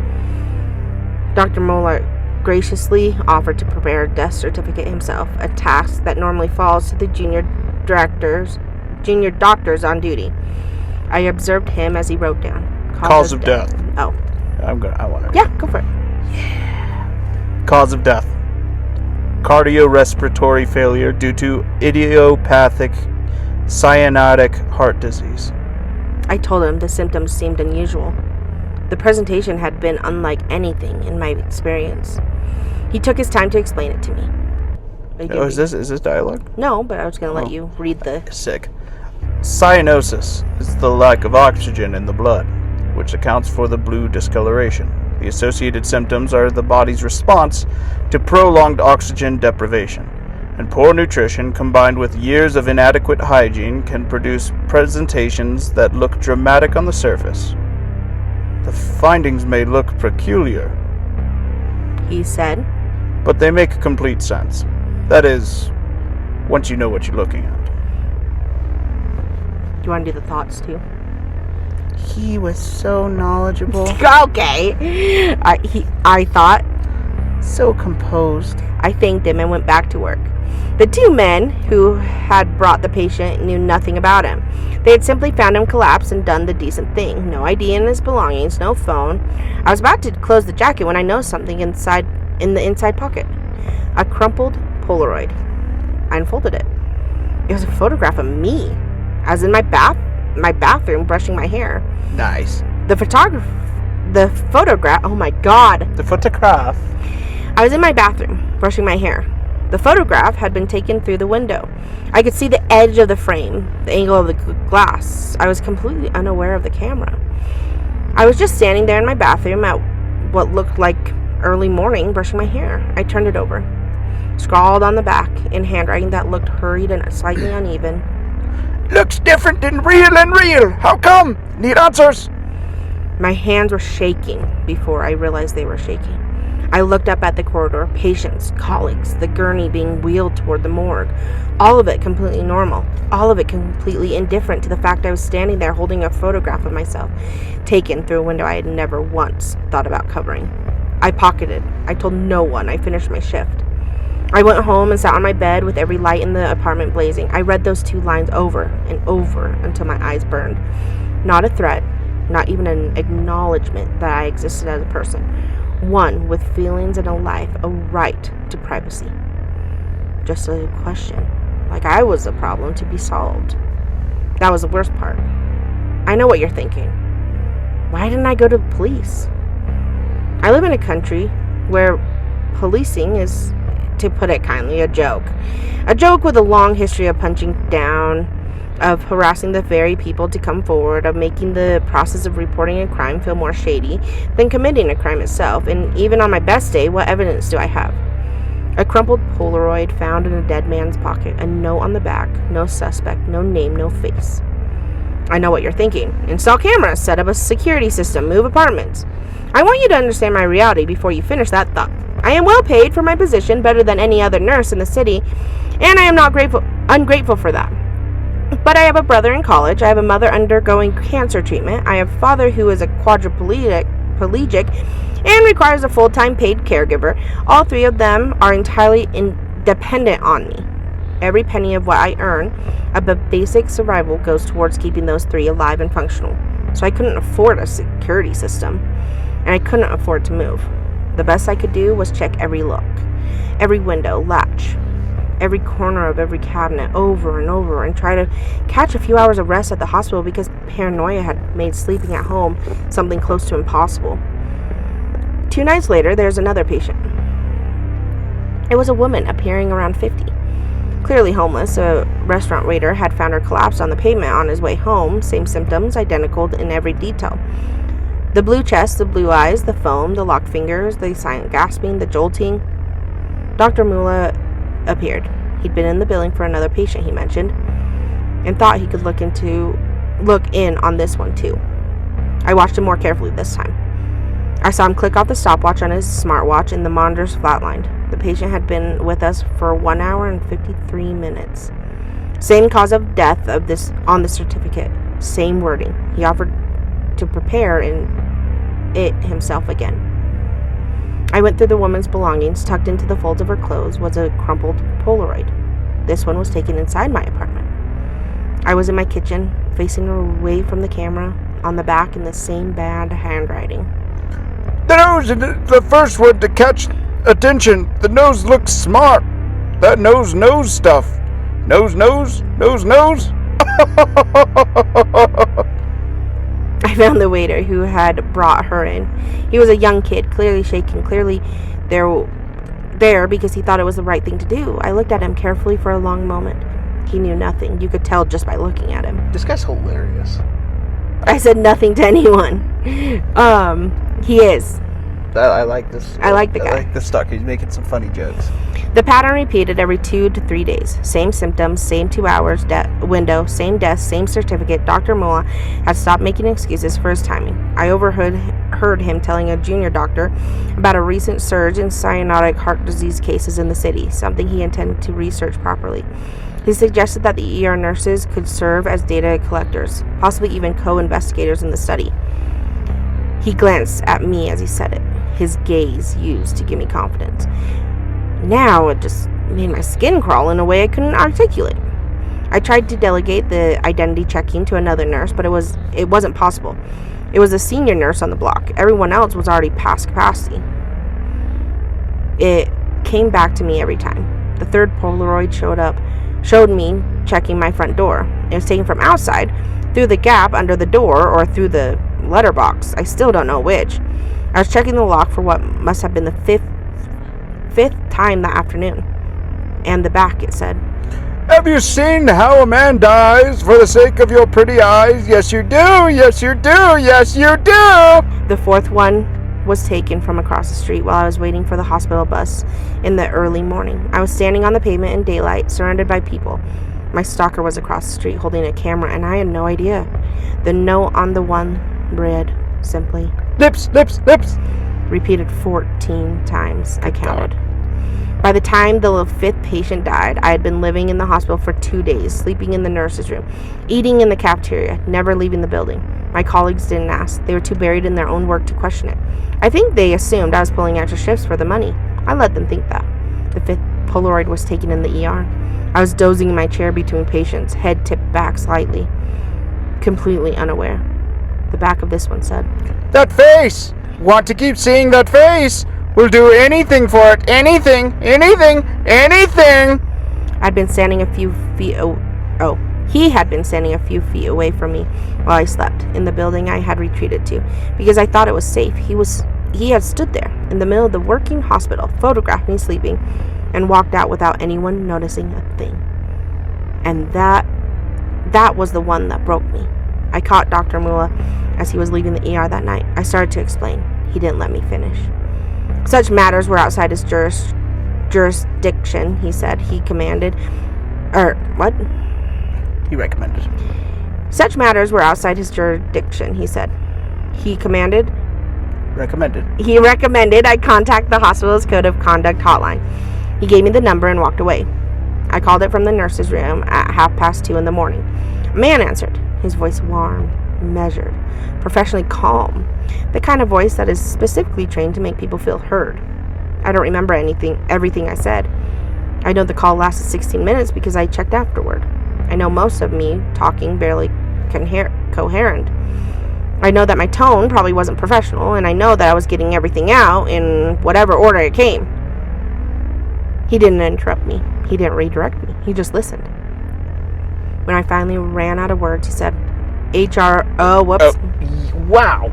Dr. Moeller graciously offered to prepare a death certificate himself, a task that normally falls to the junior doctors on duty. I observed him as he wrote down Cause of death. Oh, I want to. yeah, go for it. Cause of death: cardiorespiratory failure due to idiopathic cyanotic heart disease. I told him the symptoms seemed unusual. The presentation had been unlike anything in my experience. He took his time to explain it to me. Is this dialogue? No, but I was going to let you read the... Sick. Cyanosis is the lack of oxygen in the blood, which accounts for the blue discoloration. The associated symptoms are the body's response to prolonged oxygen deprivation. And poor nutrition combined with years of inadequate hygiene can produce presentations that look dramatic on the surface. The findings may look peculiar, he said. but they make complete sense. That is, once you know what you're looking at. Do you want to do the thoughts too? He was so knowledgeable. Okay. I thought. So composed. I thanked him and went back to work. The two men who had brought the patient knew nothing about him. They had simply found him collapsed and done the decent thing. No ID in his belongings, no phone. I was about to close the jacket when I noticed something in the inside pocket. A crumpled Polaroid. I unfolded it. It was a photograph of me. I was in my bathroom brushing my hair. Nice. The photograph, oh my god. The photograph. I was in my bathroom brushing my hair. The photograph had been taken through the window. I could see the edge of the frame, the angle of the glass. I was completely unaware of the camera. I was just standing there in my bathroom at what looked like early morning, brushing my hair. I turned it over, scrawled on the back in handwriting that looked hurried and slightly uneven. Looks different than real. How come? Need answers. My hands were shaking before I realized they were shaking. I looked up at the corridor, patients, colleagues, the gurney being wheeled toward the morgue. All of it completely normal. All of it completely indifferent to the fact I was standing there holding a photograph of myself, taken through a window I had never once thought about covering. I pocketed. I told no one. I finished my shift. I went home and sat on my bed with every light in the apartment blazing. I read those two lines over and over until my eyes burned. Not a threat, not even an acknowledgement that I existed as a person. One with feelings and a life, a right to privacy. Just a question, like I was a problem to be solved. That was the worst part. I know what you're thinking. Why didn't I go to the police? I live in a country where policing is, to put it kindly, a joke. A joke with a long history of punching down, of harassing the very people to come forward, of making the process of reporting a crime feel more shady than committing a crime itself. And even on my best day, what evidence do I have? A crumpled Polaroid found in a dead man's pocket, a note on the back, no suspect, no name, no face. I know what you're thinking. Install cameras, set up a security system, move apartments. I want you to understand my reality before you finish that thought. I am well paid for my position, better than any other nurse in the city, and I am not ungrateful for that. But I have a brother in college, I have a mother undergoing cancer treatment, I have a father who is a quadriplegic and requires a full-time paid caregiver. All three of them are entirely dependent on me. Every penny of what I earn above basic survival goes towards keeping those three alive and functional. So I couldn't afford a security system, and I couldn't afford to move. The best I could do was check every lock, every window, latch, every corner of every cabinet over and over, and try to catch a few hours of rest at the hospital because paranoia had made sleeping at home something close to impossible. 2 nights later, there's another patient. It was a woman appearing around 50. Clearly homeless, a restaurant waiter had found her collapsed on the pavement on his way home, same symptoms, identical in every detail. The blue chest, the blue eyes, the foam, the locked fingers, the silent gasping, the jolting. Dr. Mula appeared. He'd been in the building for another patient, he mentioned, and thought he could look in on this one too. I watched him more carefully this time. I saw him click off the stopwatch on his smartwatch and the monitors flatlined. The patient had been with us for 1 hour and 53 minutes. Same cause of death on the certificate. Same wording. He offered to prepare it himself again. I went through the woman's belongings. Tucked into the folds of her clothes was a crumpled Polaroid. This one was taken inside my apartment. I was in my kitchen, facing away from the camera, on the back in the same bad handwriting. The nose is the first one to catch attention. The nose looks smart. That nose knows stuff. Nose. I found the waiter who had brought her in. He was a young kid, clearly shaken, clearly there because he thought it was the right thing to do. I looked at him carefully for a long moment. He knew nothing. You could tell just by looking at him. This guy's hilarious. I said nothing to anyone. He is. I like this. I like the guy. I like this talk. He's making some funny jokes. The pattern repeated every 2 to 3 days. Same symptoms, same 2 hours window, same desk, same certificate. Dr. Mullah had stopped making excuses for his timing. I overheard him telling a junior doctor about a recent surge in cyanotic heart disease cases in the city, something he intended to research properly. He suggested that the ER nurses could serve as data collectors, possibly even co-investigators in the study. He glanced at me as he said it, his gaze used to give me confidence. Now it just made my skin crawl in a way I couldn't articulate. I tried to delegate the identity checking to another nurse, but it wasn't possible. It was a senior nurse on the block. Everyone else was already past capacity. It came back to me every time. The third Polaroid showed me checking my front door. It was taken from outside, through the gap under the door, or through the letterbox. I still don't know which. I was checking the lock for what must have been the fifth time that afternoon. And the back, it said, "Have you seen how a man dies for the sake of your pretty eyes? Yes, you do. Yes, you do. Yes, you do." The fourth one was taken from across the street while I was waiting for the hospital bus in the early morning. I was standing on the pavement in daylight, surrounded by people. My stalker was across the street holding a camera, and I had no idea. The note on the one read simply, "Lips, lips, lips." Repeated 14 times, I counted. By the time the 5th patient died, I had been living in the hospital for 2 days, sleeping in the nurse's room, eating in the cafeteria, never leaving the building. My colleagues didn't ask. They were too buried in their own work to question it. I think they assumed I was pulling extra shifts for the money. I let them think that. The 5th Polaroid was taken in the ER. I was dozing in my chair between patients, head tipped back slightly, completely unaware. The back of this one said, "That face! Want to keep seeing that face? We'll do anything for it. Anything, anything, anything." I'd been standing a few feet. He had been standing a few feet away from me while I slept in the building I had retreated to, because I thought it was safe. He had stood there in the middle of the working hospital, photographed me sleeping, and walked out without anyone noticing a thing. And that was the one that broke me. I caught Dr. Mullah as he was leaving the ER that night. I started to explain. He didn't let me finish. Such matters were outside his jurisdiction, he said. He commanded. What? He recommended. Such matters were outside his jurisdiction, he said. He commanded. Recommended. He recommended I contact the hospital's code of conduct hotline. He gave me the number and walked away. I called it from the nurse's room at 2:30 in the morning. A man answered, his voice warm, measured, professionally calm, the kind of voice that is specifically trained to make people feel heard. I don't remember everything I said. I know the call lasted 16 minutes because I checked afterward. I know most of me talking barely coherent. I know that my tone probably wasn't professional, and I know that I was getting everything out in whatever order it came. He didn't interrupt me. He didn't redirect me. He just listened. When I finally ran out of words, he said, whoops. Wow.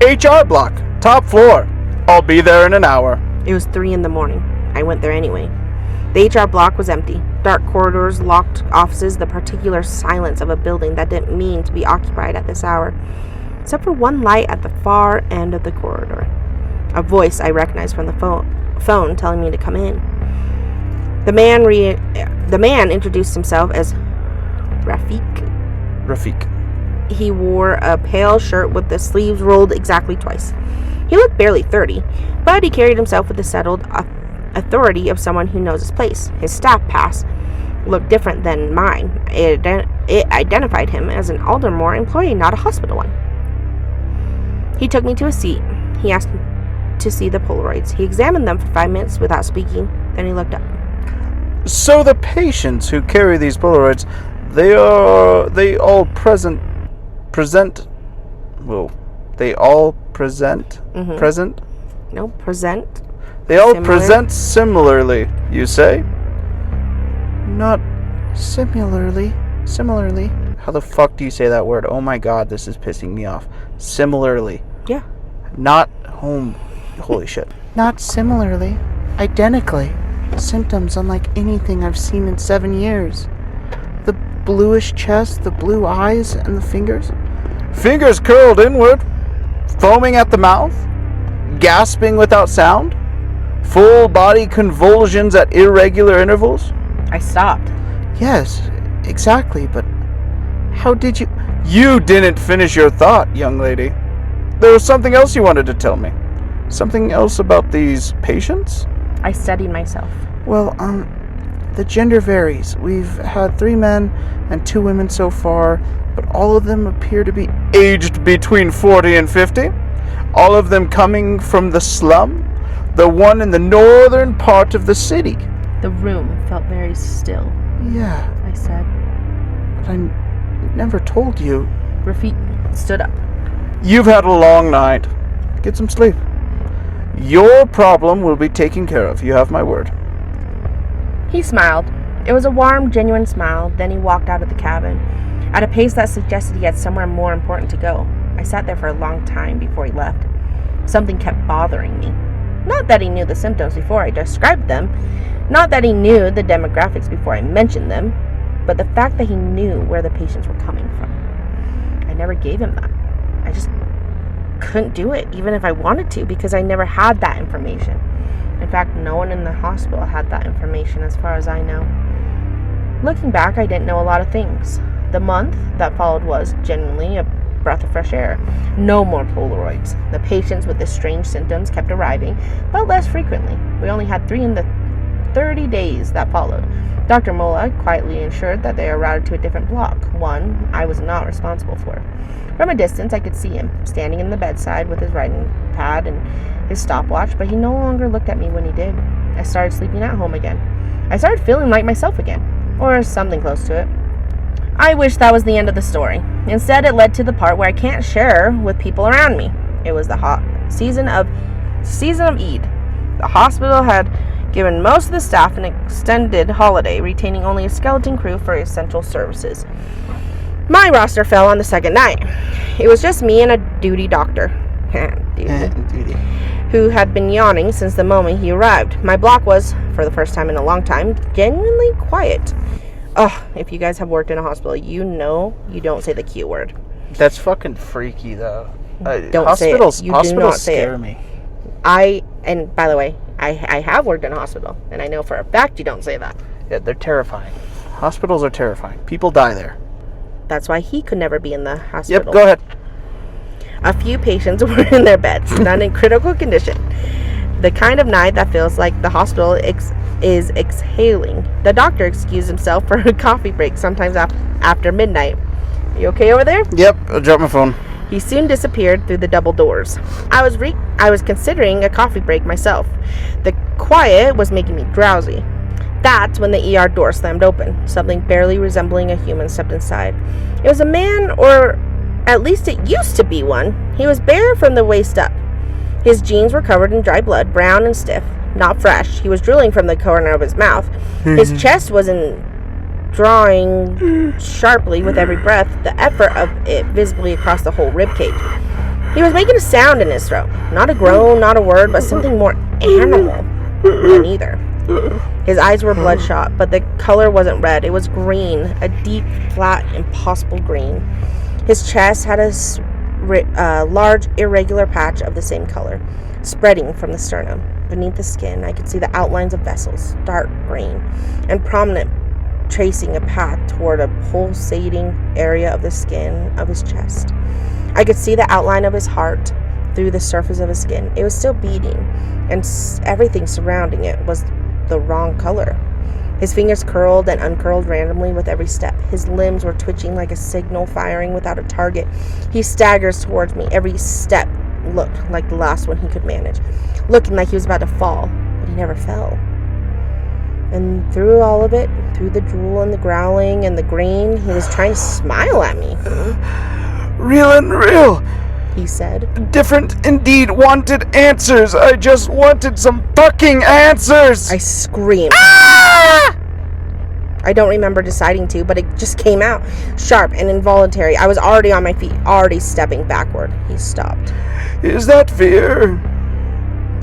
HR block, top floor. I'll be there in an hour. It was 3 in the morning. I went there anyway. The HR block was empty. Dark corridors, locked offices, the particular silence of a building that didn't mean to be occupied at this hour, except for one light at the far end of the corridor. A voice I recognized from the phone telling me to come in. The man introduced himself as Rafiq. He wore a pale shirt with the sleeves rolled exactly twice. He looked barely 30, but he carried himself with the settled authority of someone who knows his place. His staff pass looked different than mine. It identified him as an Aldermore employee, not a hospital one. He took me to a seat. He asked me to see the Polaroids. He examined them for 5 minutes without speaking. Then he looked up. "So the patients who carry these Polaroids, they all present. No, present. They all Similar? present similarly, you say?" Not similarly. Similarly. How the fuck do you say that word? Oh my god, this is pissing me off. Similarly. Yeah. Not home. Holy shit. Not similarly. Identically. Symptoms unlike anything I've seen in 7 years. The bluish chest, the blue eyes, and the fingers. "Fingers curled inward, foaming at the mouth. gasping without sound? Full body convulsions at irregular intervals? I stopped. Yes, exactly, but how did you... You didn't finish your thought, young lady. There was something else you wanted to tell me. Something else about these patients? I steadied myself. Well, the gender varies. We've had 3 men and 2 women so far, but all of them appear to be aged between 40 and 50. All of them coming from the slum, the one in the northern part of the city. The room felt very still. Yeah, I said. but I never told you. Rafik stood up. You've had a long night. Get some sleep. Your problem will be taken care of. You have my word. He smiled. It was a warm, genuine smile. Then he walked out of the cabin at a pace that suggested he had somewhere more important to go. I sat there for a long time before he left. Something kept bothering me. Not that he knew the symptoms before I described them, not that he knew the demographics before I mentioned them, but the fact that he knew where the patients were coming from. I never gave him that. I just couldn't do it, even if I wanted to, because I never had that information. In fact, no one in the hospital had that information as far as I know. Looking back, I didn't know a lot of things. The month that followed was genuinely a breath of fresh air. No more Polaroids. The patients with the strange symptoms kept arriving, but less frequently. We only had 3 in the 30 days that followed. Dr. Mola quietly ensured that they were routed to a different block, one I was not responsible for. From a distance, I could see him, standing in the bedside with his writing pad and his stopwatch, but he no longer looked at me when he did. I started sleeping at home again. I started feeling like myself again, or something close to it. I wish that was the end of the story. Instead, it led to the part where I can't share with people around me. It was the hot season of Eid. The hospital had given most of the staff an extended holiday, retaining only a skeleton crew for essential services. My roster fell on the second night. It was just me and a duty doctor, duty, who had been yawning since the moment he arrived. My block was, for the first time in a long time, genuinely quiet. Oh, if you guys have worked in a hospital, you know you don't say the Q word. That's fucking freaky, though. Don't hospitals, say it. You hospitals do not say scare it. me. And by the way, I have worked in a hospital, and I know for a fact you don't say that. Yeah, they're terrifying. Hospitals are terrifying. People die there. That's why he could never be in the hospital. Yep, go ahead. A few patients were in their beds, none in critical condition. The kind of night that feels like the hospital is exhaling. The doctor excused himself for a coffee break sometimes after midnight. You okay over there? Yep, I dropped my phone. He soon disappeared through the double doors. I was considering a coffee break myself. The quiet was making me drowsy. That's when the ER door slammed open. Something barely resembling a human stepped inside. It was a man, or at least it used to be one. He was bare from the waist up. His jeans were covered in dry blood, brown and stiff, not fresh. He was drooling from the corner of his mouth. His chest was drawing sharply with every breath, the effort of it visibly across the whole ribcage. He was making a sound in his throat. Not a groan, not a word, but something more animal than either. His eyes were bloodshot, but the color wasn't red. It was green, a deep, flat, impossible green. His chest had a large, irregular patch of the same color, spreading from the sternum. Beneath the skin, I could see the outlines of vessels, dark green, and prominent, tracing a path toward a pulsating area of the skin of his chest. I could see the outline of his heart through the surface of his skin. It was still beating, and everything surrounding it was the wrong color. His fingers curled and uncurled randomly with every step. His limbs were twitching like a signal firing without a target. He staggers towards me. Every step looked like the last one he could manage, looking like he was about to fall, but he never fell. And through all of it, through the drool and the growling and the green, he was trying to smile at me. Real and real. He said. Different indeed. Wanted answers. I just wanted some fucking answers. I screamed. Ah! I don't remember deciding to, but it just came out, sharp and involuntary. I was already on my feet, already stepping backward. He stopped. Is that fear?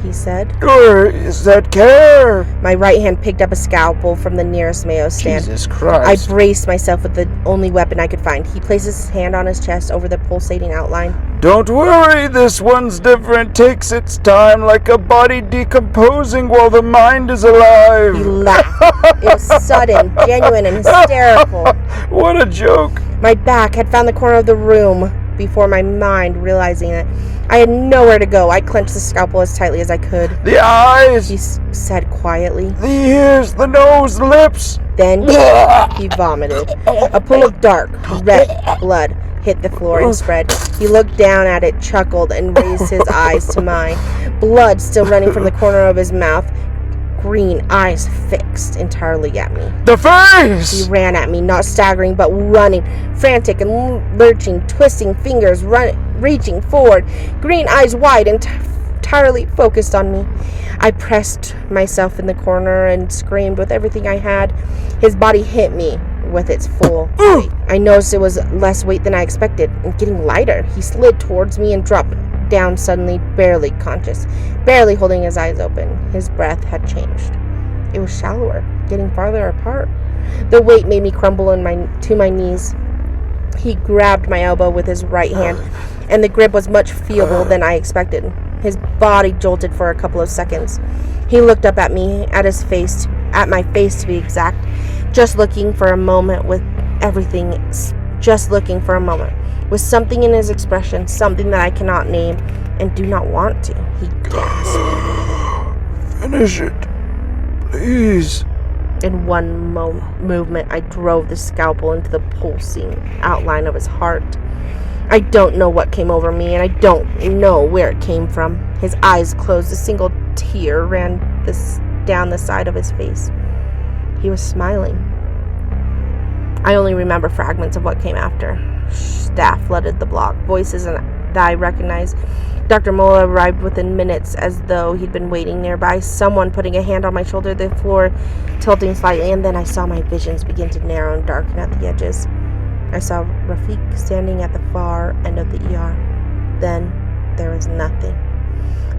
he said. Or is that care? My right hand picked up a scalpel from the nearest Mayo stand. Jesus I Christ. braced myself with the only weapon I could find. He places his hand on his chest over the pulsating outline. Don't worry, this one's different. Takes its time like a body decomposing while the mind is alive. He laughed. It was sudden, genuine, and hysterical. What a joke. My back had found the corner of the room before my mind realizing it. I had nowhere to go. I clenched the scalpel as tightly as I could. The eyes, He said quietly. the ears, the nose, the lips. Then he vomited. A pool of dark, red blood hit the floor and spread. He looked down at it, chuckled, and raised his eyes to mine. Blood still running from the corner of his mouth. Green eyes fixed entirely at me. The face! He ran at me, not staggering, but running, frantic and lurching, twisting fingers, reaching forward. Green eyes wide and entirely focused on me. I pressed myself in the corner and screamed with everything I had. His body hit me with its full weight. I noticed it was less weight than I expected, and getting lighter. He slid towards me and dropped down suddenly, barely conscious, barely holding his eyes open. His breath had changed. It was shallower, getting farther apart. The weight made me crumble to my knees. He grabbed my elbow with his right hand, and the grip was much feebler than I expected. His body jolted for a couple of seconds. He looked up at me, at my face to be exact, just looking for a moment with something in his expression, something that I cannot name and do not want to. He gasped. Finish it, please. In one movement, I drove the scalpel into the pulsing outline of his heart. I don't know what came over me, and I don't know where it came from. His eyes closed. A single tear ran down the side of his face. He was smiling. I only remember fragments of what came after. Staff flooded the block, voices that I recognized. Dr. Mola arrived within minutes, as though he'd been waiting nearby, someone putting a hand on my shoulder, the floor tilting slightly, and then I saw my visions begin to narrow and darken at the edges. I saw Rafiq standing at the far end of the ER. Then there was nothing.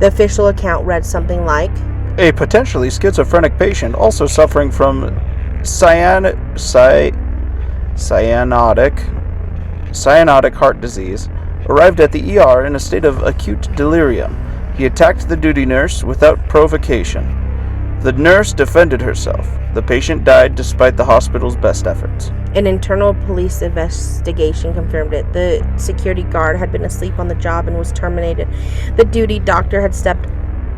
The official account read something like, a potentially schizophrenic patient also suffering from cyanotic heart disease arrived at the ER in a state of acute delirium. He attacked the duty nurse without provocation. The nurse defended herself. The patient died despite the hospital's best efforts. An internal police investigation confirmed it. The security guard had been asleep on the job and was terminated. The duty doctor had stepped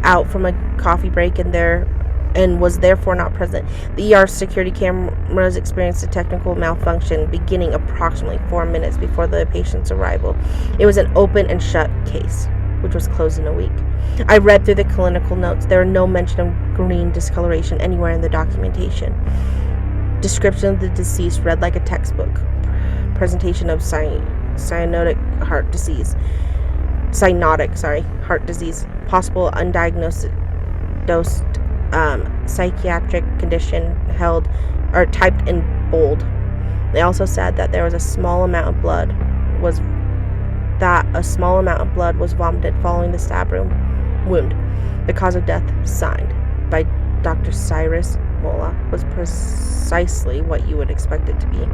out from a coffee break and was therefore not present. The ER security cameras experienced a technical malfunction beginning approximately 4 minutes before the patient's arrival. It was an open and shut case, which was closed in a week. I read through the clinical notes. There were no mention of green discoloration anywhere in the documentation. Description of the deceased read like a textbook. Presentation of cyanotic heart disease. Possible undiagnosed psychiatric condition held or typed in bold. They also said that there was a small amount of blood was vomited following the stab wound. The cause of death, signed by Dr. Cyrus Mola, was precisely what you would expect it to be.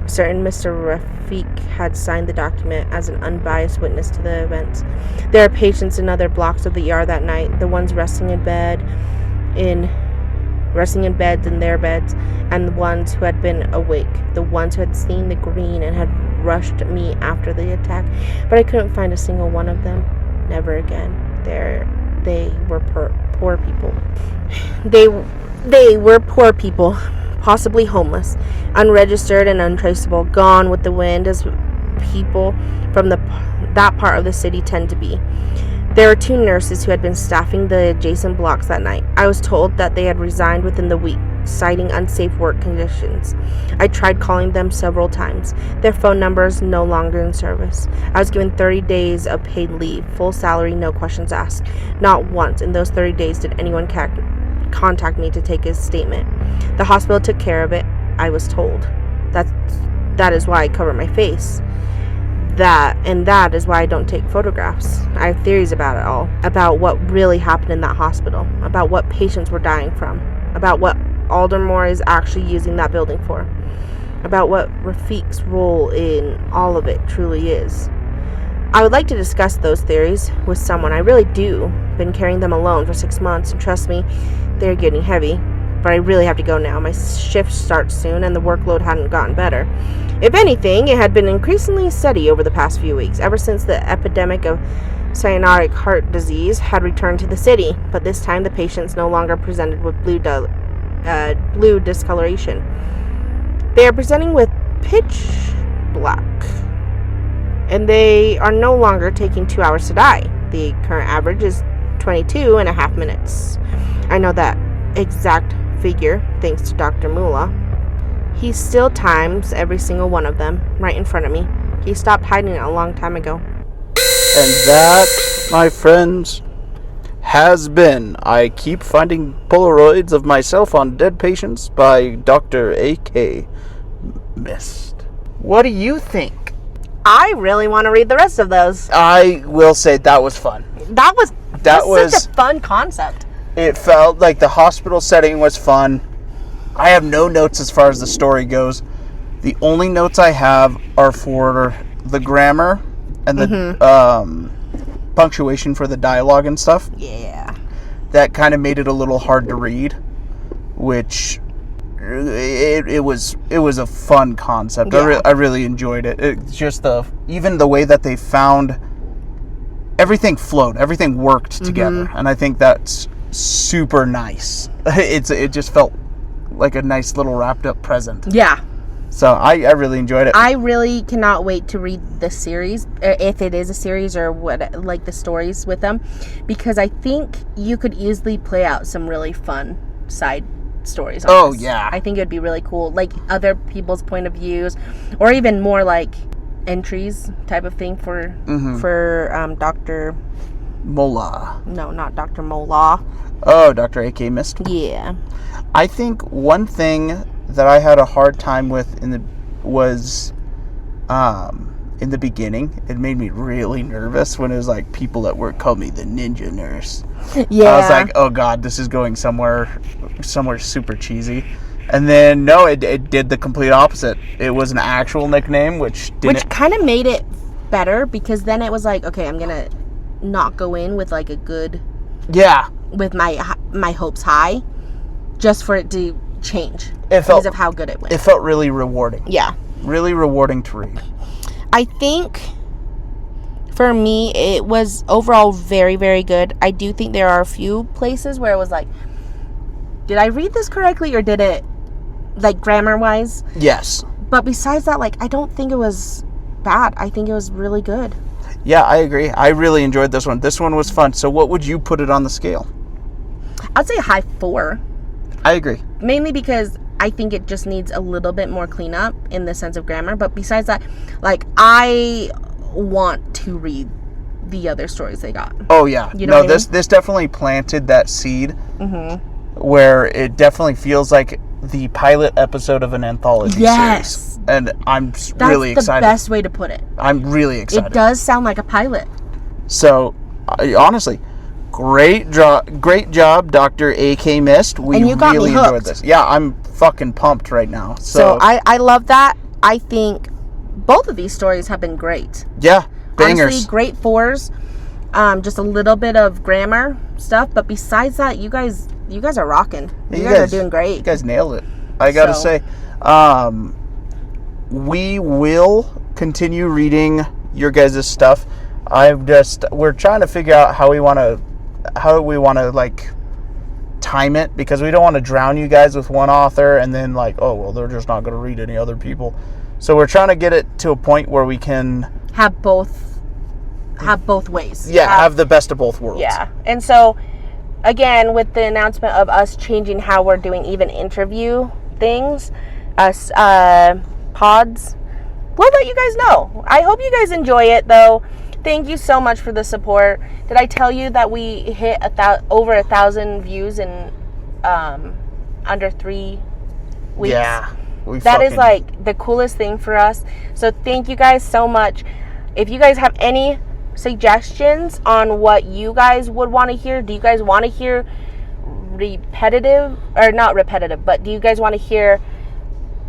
Certain Mr. Rafiq had signed the document as an unbiased witness to the events. There are patients in other blocks of the ER that night, the ones resting in beds in their beds, and the ones who had been awake, the ones who had seen the green and had rushed me after the attack, but I couldn't find a single one of them. Never again. They were poor people. They were poor people, possibly homeless, unregistered and untraceable, gone with the wind, as people from that part of the city tend to be. There were 2 nurses who had been staffing the adjacent blocks that night. I was told that they had resigned within the week, citing unsafe work conditions. I tried calling them several times. Their phone numbers no longer in service. I was given 30 days of paid leave, full salary, no questions asked. Not once in those 30 days did anyone contact me to take his statement. The hospital took care of it, I was told. That is why I cover my face. that is why I don't take photographs. I have theories about it all, about what really happened in that hospital, about what patients were dying from, about what Aldermore is actually using that building for, about what Rafiq's role in all of it truly is. I would like to discuss those theories with someone. I really do. Been carrying them alone for 6 months, and trust me, they're getting heavy. But I really have to go now. My shift starts soon, and the workload hadn't gotten better. If anything, it had been increasingly steady over the past few weeks, ever since the epidemic of cyanotic heart disease had returned to the city. But this time, the patients no longer presented with blue discoloration. They are presenting with pitch black, and they are no longer taking 2 hours to die. The current average is 22 and a half minutes. I know that exact figure thanks to Dr. Mullah. He still times every single one of them right in front of me. He stopped hiding it a long time ago. And that, my friends, has been I Keep Finding Polaroids of Myself on Dead Patients by Dr. A.K. Mist. What do you think? I really want to read the rest of those. I will say that was fun. That was such a fun concept. It felt like the hospital setting was fun. I have no notes as far as the story goes. The only notes I have are for the grammar and the punctuation for the dialogue and stuff. Yeah. That kind of made it a little hard to read, which it was a fun concept. Yeah. I really enjoyed it. It's just even the way that they found everything flowed, everything worked together, and I think that's super nice. It just felt like a nice little wrapped up present. Yeah. So I really enjoyed it. I really cannot wait to read the series, if it is a series or what, like the stories with them, because I think you could easily play out some really fun side stories on this. Yeah. I think it would be really cool, like other people's point of views, or even more like entries type of thing for Dr. Mullah. No, not Dr. Mullah. Oh, Dr. A.K. Mist. Yeah. I think one thing that I had a hard time with was in the beginning. It made me really nervous when it was like people at work called me the ninja nurse. Yeah. I was like, oh god, this is going somewhere super cheesy. And then no, it did the complete opposite. It was an actual nickname, which kind of made it better, because then it was like, okay, I'm gonna not go in with like a good, with my hopes high, just for it to change because of how good it went. It felt really rewarding. Yeah. Really rewarding to read. I think for me it was overall very, very good. I do think there are a few places where it was like, did I read this correctly, or did it, like, grammar wise? Yes. But besides that, like, I don't think it was bad. I think it was really good. Yeah, I agree. I really enjoyed this one. This one was fun. So what would you put it on the scale? I'd say a high 4. I agree. Mainly because I think it just needs a little bit more cleanup in the sense of grammar. But besides that, like, I want to read the other stories they got. Oh, yeah. You know what I mean? This definitely planted that seed where it definitely feels like the pilot episode of an anthology series. And I'm really excited. That's the best way to put it. I'm really excited. It does sound like a pilot. So, honestly, great job, Dr. A.K. Mist. We and you got really me hooked. enjoyed this. Yeah, I'm fucking pumped right now. So I love that. I think both of these stories have been great. Yeah, bangers. Honestly, great 4s. Just a little bit of grammar stuff, but besides that, you guys are rocking. You guys are doing great. You guys nailed it. I gotta say, we will continue reading your guys' stuff. We're trying to figure out how we want to like time it, because we don't want to drown you guys with one author and then like, oh well, they're just not going to read any other people. So we're trying to get it to a point where we can have both ways. Yeah, have the best of both worlds. Yeah. And so again, with the announcement of us changing how we're doing even interview things, pods, we'll let you guys know. I hope you guys enjoy it though. Thank you so much for the support. Did I tell you that we hit over 1,000 views in under 3 weeks? Yeah. That is like the coolest thing for us. So thank you guys so much. if you guys have any suggestions on what you guys would want to hear, do you guys want to hear repetitive, or not repetitive, but do you guys want to hear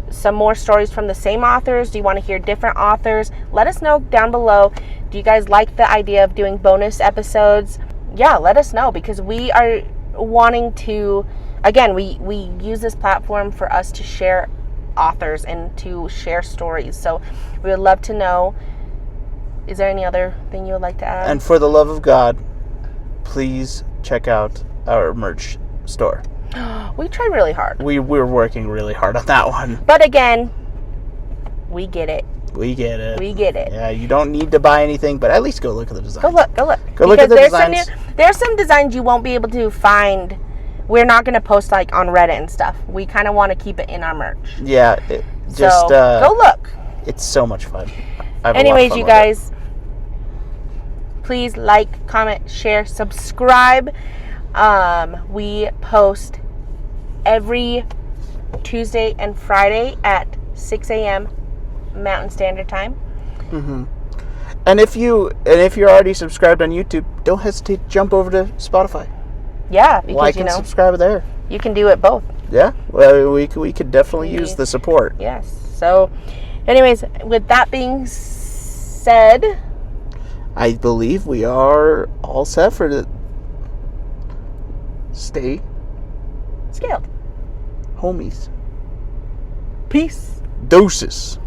some more stories from the same authors? Do you want to hear different authors? Let us know down below. Do you guys like the idea of doing bonus episodes? Yeah, let us know, because we are wanting to, again, we use this platform for us to share authors and to share stories. So we would love to know. Is there any other thing you would like to add? And for the love of God, please check out our merch store. We tried really hard. We're working really hard on that one. But again, we get it. We get it. We get it. Yeah, you don't need to buy anything, but at least go look at the designs. Go look. Go look at the designs. There's some designs you won't be able to find. We're not going to post like on Reddit and stuff. We kind of want to keep it in our merch. Yeah, go look. It's so much fun. Anyways, you guys, please like, comment, share, subscribe. We post every Tuesday and Friday at 6 a.m. Mountain Standard Time. Mm-hmm. And if you're already subscribed on YouTube, don't hesitate to jump over to Spotify. Yeah, because like and subscribe there. You can do it both. Yeah, well, we could definitely use the support. Yes. So, anyways, with that being said, I believe we are all set for the stay scaled. homies. Peace. Doses.